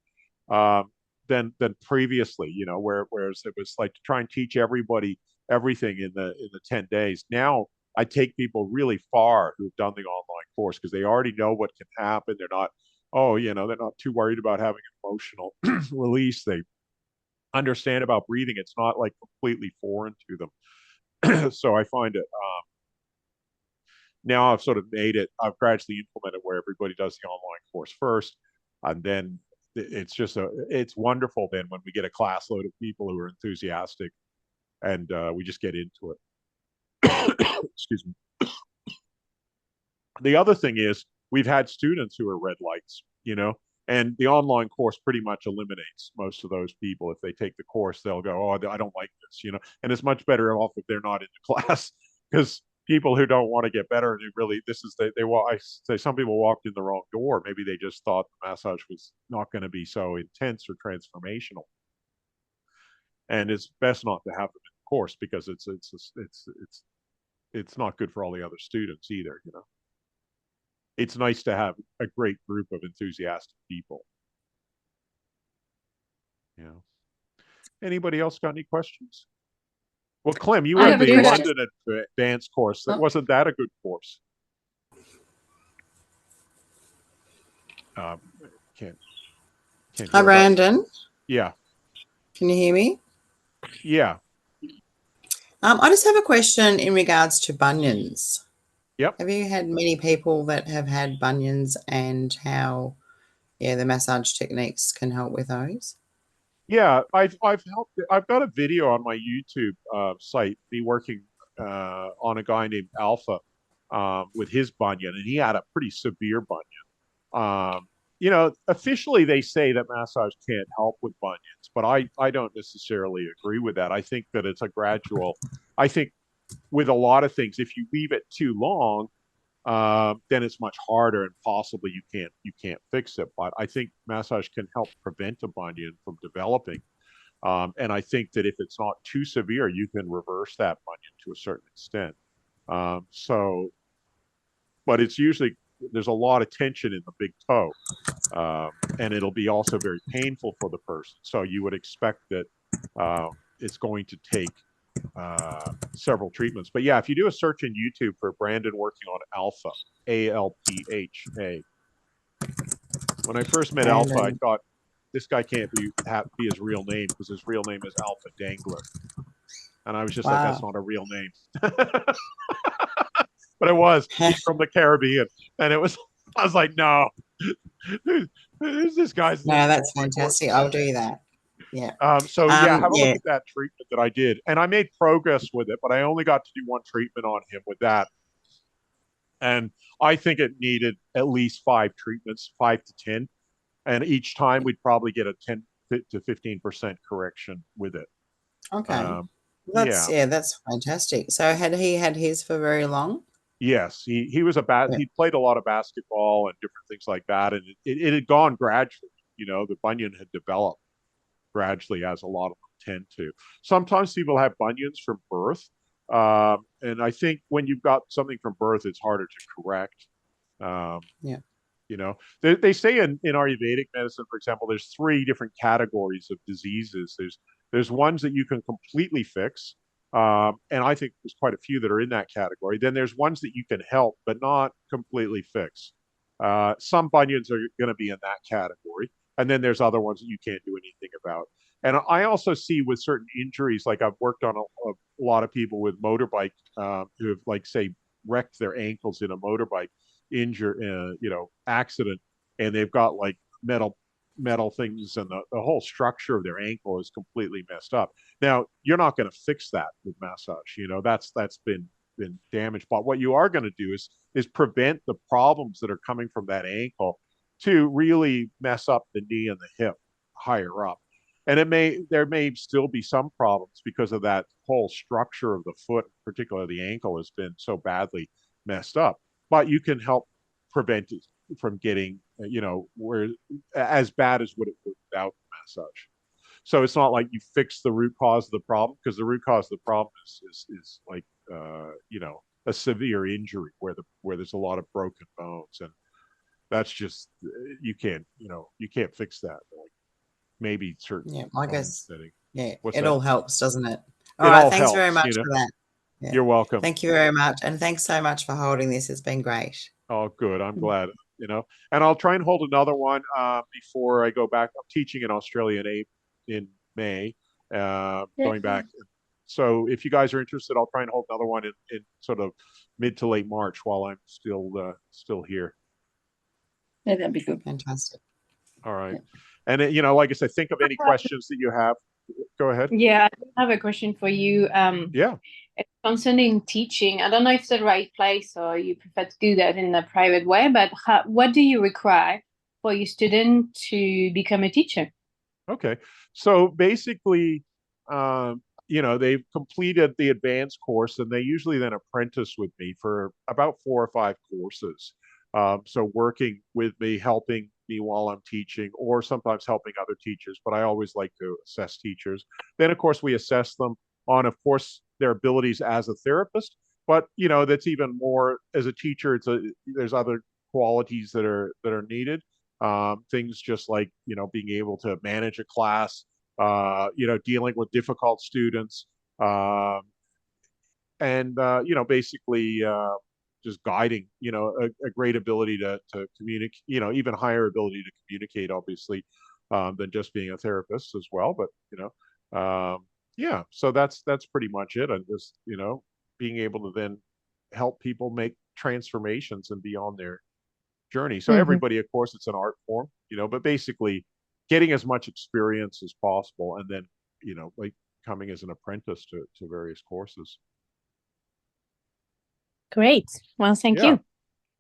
than previously, you know, whereas it was like to try and teach everybody everything in the 10 days. Now I take people really far who've done the online course because they already know what can happen. They're not, oh, you know, they're not too worried about having an emotional release. They understand about breathing. It's not like completely foreign to them. So I find it now I've sort of made it, I've gradually implemented where everybody does the online course first. And then it's just it's wonderful then when we get a class load of people who are enthusiastic and we just get into it. Excuse me. The other thing is we've had students who are red lights, you know, and the online course pretty much eliminates most of those people. If they take the course, they'll go, oh, I don't like this, you know, and it's much better off if they're not in the class because people who don't want to get better, and really, this is I say some people walked in the wrong door. Maybe they just thought the massage was not going to be so intense or transformational, and it's best not to have them in the course because it's not good for all the other students either. You know, it's nice to have a great group of enthusiastic people. You know, anybody else got any questions? Well, Clem, you had the London Advanced course. Wasn't that a good course? Can't Hi, Brandon. Yeah. Can you hear me? Yeah. I just have a question in regards to bunions. Yep. Have you had many people that have had bunions and how, the massage techniques can help with those? Yeah, I've helped. I've got a video on my YouTube site, me working on a guy named Alpha with his bunion, and he had a pretty severe bunion. You know, officially they say that massage can't help with bunions, but I don't necessarily agree with that. I think that it's a gradual. I think with a lot of things, if you leave it too long, then it's much harder and possibly you can't fix it. But I think massage can help prevent a bunion from developing. And I think that if it's not too severe, you can reverse that bunion to a certain extent. But it's usually, there's a lot of tension in the big toe. And it'll be also very painful for the person. So you would expect that it's going to take several treatments. But yeah, if you do a search in YouTube for Brandon working on Alpha, ALPHA. When I first met Alpha, I thought this guy can't be his real name because his real name is Alpha Dangler. And I was just like, that's not a real name. But it was. He's from the Caribbean. And I was like, no. Who's this guy's name? No, that's fantastic. I'll do that. Yeah. So yeah, have a look at that treatment that I did. And I made progress with it, but I only got to do one treatment on him with that. And I think it needed at least 5 treatments, 5 to 10. And each time we'd probably get a 10 to 15% correction with it. Okay. That's fantastic. So had he had his for very long? Yes, he was he played a lot of basketball and different things like that. And it had gone gradually, you know, the bunion had developed gradually, as a lot of them tend to. Sometimes people have bunions from birth. And I think when you've got something from birth, it's harder to correct. You know, they say in Ayurvedic medicine, for example, there's 3 different categories of diseases. There's ones that you can completely fix. And I think there's quite a few that are in that category. Then there's ones that you can help, but not completely fix. Some bunions are going to be in that category. And then there's other ones that you can't do anything about. And I also see with certain injuries, like I've worked on a lot of people with motorbike who have, like, say, wrecked their ankles in a motorbike accident, and they've got like metal things, and the whole structure of their ankle is completely messed up. Now, you're not going to fix that with massage. You know, that's been damaged. But what you are going to do is prevent the problems that are coming from that ankle to really mess up the knee and the hip higher up. And there may still be some problems because of that whole structure of the foot, particularly the ankle, has been so badly messed up. But you can help prevent it from getting, where as bad as what it would without massage. So it's not like you fix the root cause of the problem, because the root cause of the problem is like a severe injury where there's a lot of broken bones, and that's just you can't fix that. Like maybe certain I bone guess setting. it that? all helps, doesn't it? All It right, all thanks very helps, much for that. Yeah. You're welcome. Thank you very much, and thanks so much for holding this. It's been great. Oh, good. I'm glad. And I'll try and hold another one before I go back. I'm teaching in Australia in May, going back. So if you guys are interested, I'll try and hold another one in sort of mid to late March while I'm still here. Yeah, that'd be good. Fantastic. All right. And like I said, think of any questions that you have. Go ahead. Yeah, I have a question for you. Yeah. Concerning teaching, I don't know if it's the right place or you prefer to do that in a private way, but what do you require for your student to become a teacher? Okay. So basically, they've completed the advanced course and they usually then apprentice with me for about 4 or 5 courses. So working with me, helping me while I'm teaching, or sometimes helping other teachers, but I always like to assess teachers. Then, of course, we assess them on, of course, their abilities as a therapist, but, that's even more as a teacher. There's other qualities that are needed. Things just like, being able to manage a class, dealing with difficult students, and basically just guiding, a great ability to communicate, even higher ability to communicate, obviously, than just being a therapist as well. But, yeah, so that's pretty much it. And just, being able to then help people make transformations and be on their journey. So everybody, of course, it's an art form, but basically getting as much experience as possible, and then, like coming as an apprentice to various courses. Great. Well, thank you.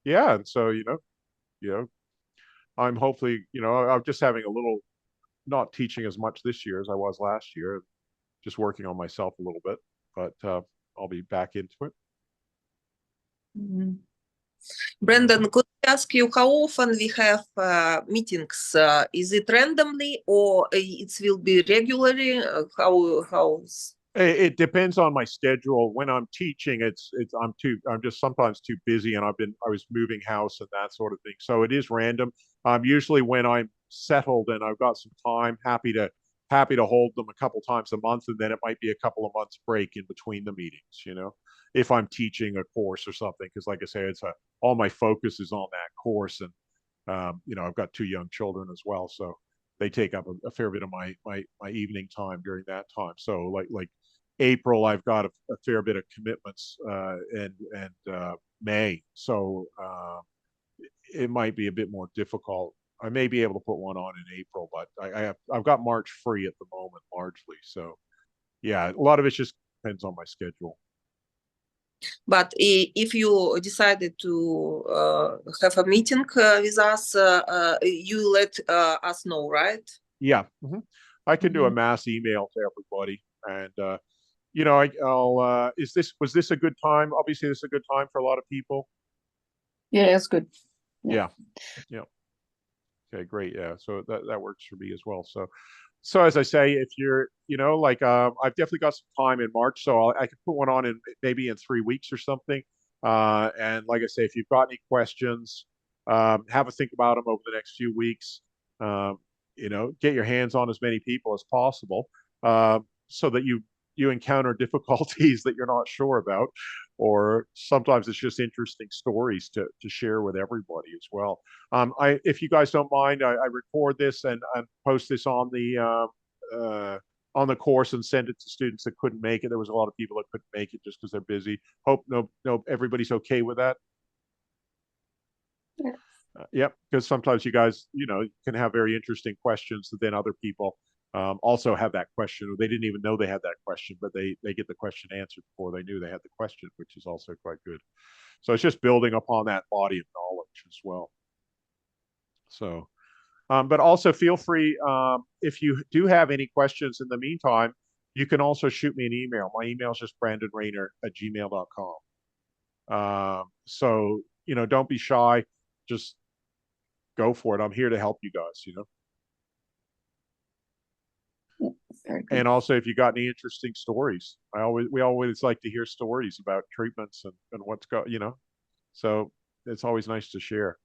Yeah. And so, I'm hopefully, I'm just having a little, not teaching as much this year as I was last year, just working on myself a little bit, but I'll be back into it. Brandon, could I ask you how often we have meetings? Is it randomly or it will be regularly? How's It depends on my schedule. When I'm teaching, I'm just sometimes too busy, and I was moving house and that sort of thing. So it is random. Usually when I'm settled and I've got some time, happy to hold them a couple times a month, and then it might be a couple of months break in between the meetings, if I'm teaching a course or something, because like I say, all my focus is on that course. And I've got 2 young children as well, so they take up a fair bit of my evening time during that time. So like April, I've got a fair bit of commitments, and May, so it might be a bit more difficult. I may be able to put one on in April, but I've got March free at the moment largely. So yeah, a lot of it just depends on my schedule. But if you decided to have a meeting with us, you let us know, right? Yeah. I can do a mass email to everybody, and I'll was this a good time? Obviously, this is a good time for a lot of people. Yeah, that's good. Yeah. Okay, great. Yeah, so that works for me as well. So as I say, if you're, I've definitely got some time in March, so I can put one on in maybe in 3 weeks or something. And like I say, if you've got any questions, have a think about them over the next few weeks. Get your hands on as many people as possible, so that you encounter difficulties that you're not sure about, or sometimes it's just interesting stories to share with everybody as well. If you guys don't mind, I record this and post this on the course and send it to students that couldn't make it. There was a lot of people that couldn't make it just because they're busy. Hope no everybody's okay with that. Yeah. Yep, because sometimes you guys, can have very interesting questions that then other people also have that question, or they didn't even know they had that question, but they get the question answered before they knew they had the question, which is also quite good. So it's just building upon that body of knowledge as well. So But also feel free, if you do have any questions in the meantime, you can also shoot me an email. My email is just brandonraynor@gmail.com. So, don't be shy. Just go for it. I'm here to help you guys, Very good. And also, if you got any interesting stories, we always like to hear stories about treatments and what's so it's always nice to share.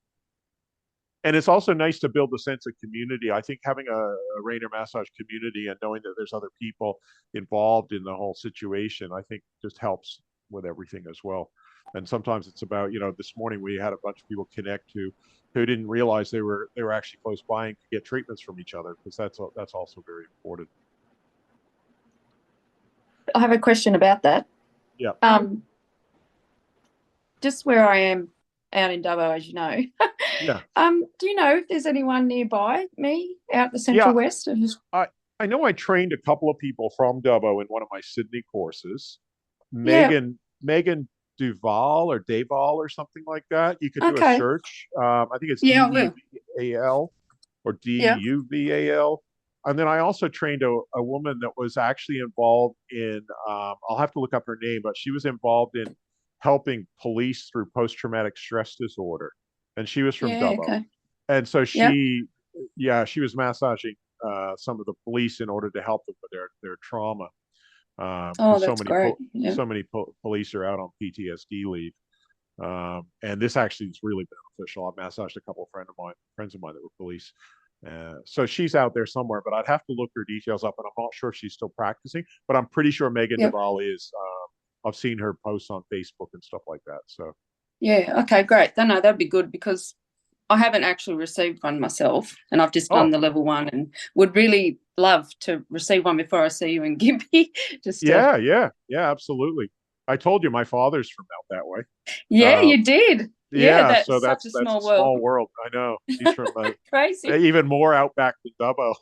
And it's also nice to build a sense of community. I think having a Raynor massage community and knowing that there's other people involved in the whole situation, I think just helps with everything as well. And sometimes it's about, this morning we had a bunch of people connect who didn't realize they were actually close by and could get treatments from each other, because that's also very important. I have a question about that. Yeah. Just where I am out in Dubbo, as you know. Yeah. Do you know if there's anyone nearby me out the Central West? I know I trained a couple of people from Dubbo in one of my Sydney courses. Yeah. Megan Duval or Deval or something like that. You could do a search. I think it's DEVAL or DUVAL. And then I also trained a woman that was actually involved in, I'll have to look up her name, but she was involved in helping police through post-traumatic stress disorder. And she was from Dubbo. Okay. And so she was massaging some of the police in order to help them with their trauma. That's great. So many police are out on PTSD leave. And this actually is really beneficial. I've massaged a couple of friends of mine that were police. So she's out there somewhere, but I'd have to look her details up, and I'm not sure if she's still practicing, but I'm pretty sure Megan Duval is. I've seen her posts on Facebook and stuff like that. So yeah, okay, great. No, that'd be good, because I haven't actually received one myself, and I've just done the level 1, and would really love to receive one before I see you in Gympie. Yeah, absolutely. I told you my father's from out that way. Yeah, you did. Yeah, that's so such that's a small world. I know. He's from crazy, even more outback than Dubbo.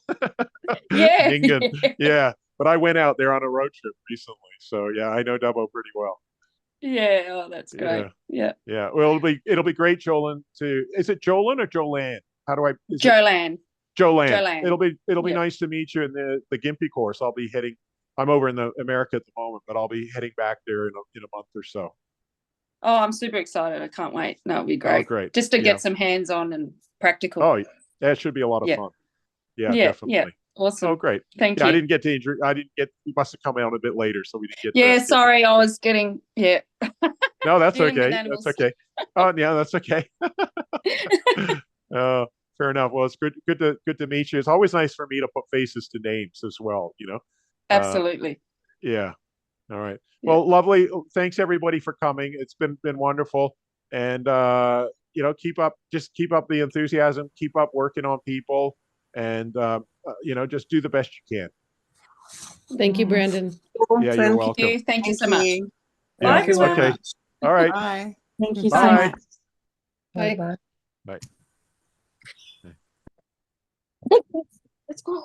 Yeah. But I went out there on a road trip recently, so yeah, I know Dubbo pretty well. Yeah, that's great. Yeah. Well, it'll be great, Jolyn. Is it Jolyn or Jolanne? How do I? Jolanne. Jolanne. It'll be nice to meet you in the Gympie course. I'm over in America at the moment, but I'll be heading back there in a month or so. Oh, I'm super excited. I can't wait. No, it'll be great. Oh, great. Just to get some hands-on and practical. Oh, that should be a lot of fun. Yeah, definitely. Yeah. Awesome. Oh, great. Thank you. I didn't get to injury. You must have come out a bit later, so we didn't get. Sorry, I was getting. No, that's okay. That's okay. Oh, yeah, that's okay. Fair enough. Well, it's good to meet you. It's always nice for me to put faces to names as well. Absolutely. Yeah. All right. Well, lovely. Thanks everybody for coming. It's been wonderful, and keep up the enthusiasm. Keep up working on people, and just do the best you can. Thank you, Brandon. Yeah, you're welcome. Thank you so much. Yeah. Thank you very Okay. much. All right. Bye. Thank you so much. Bye. Bye. Let's go.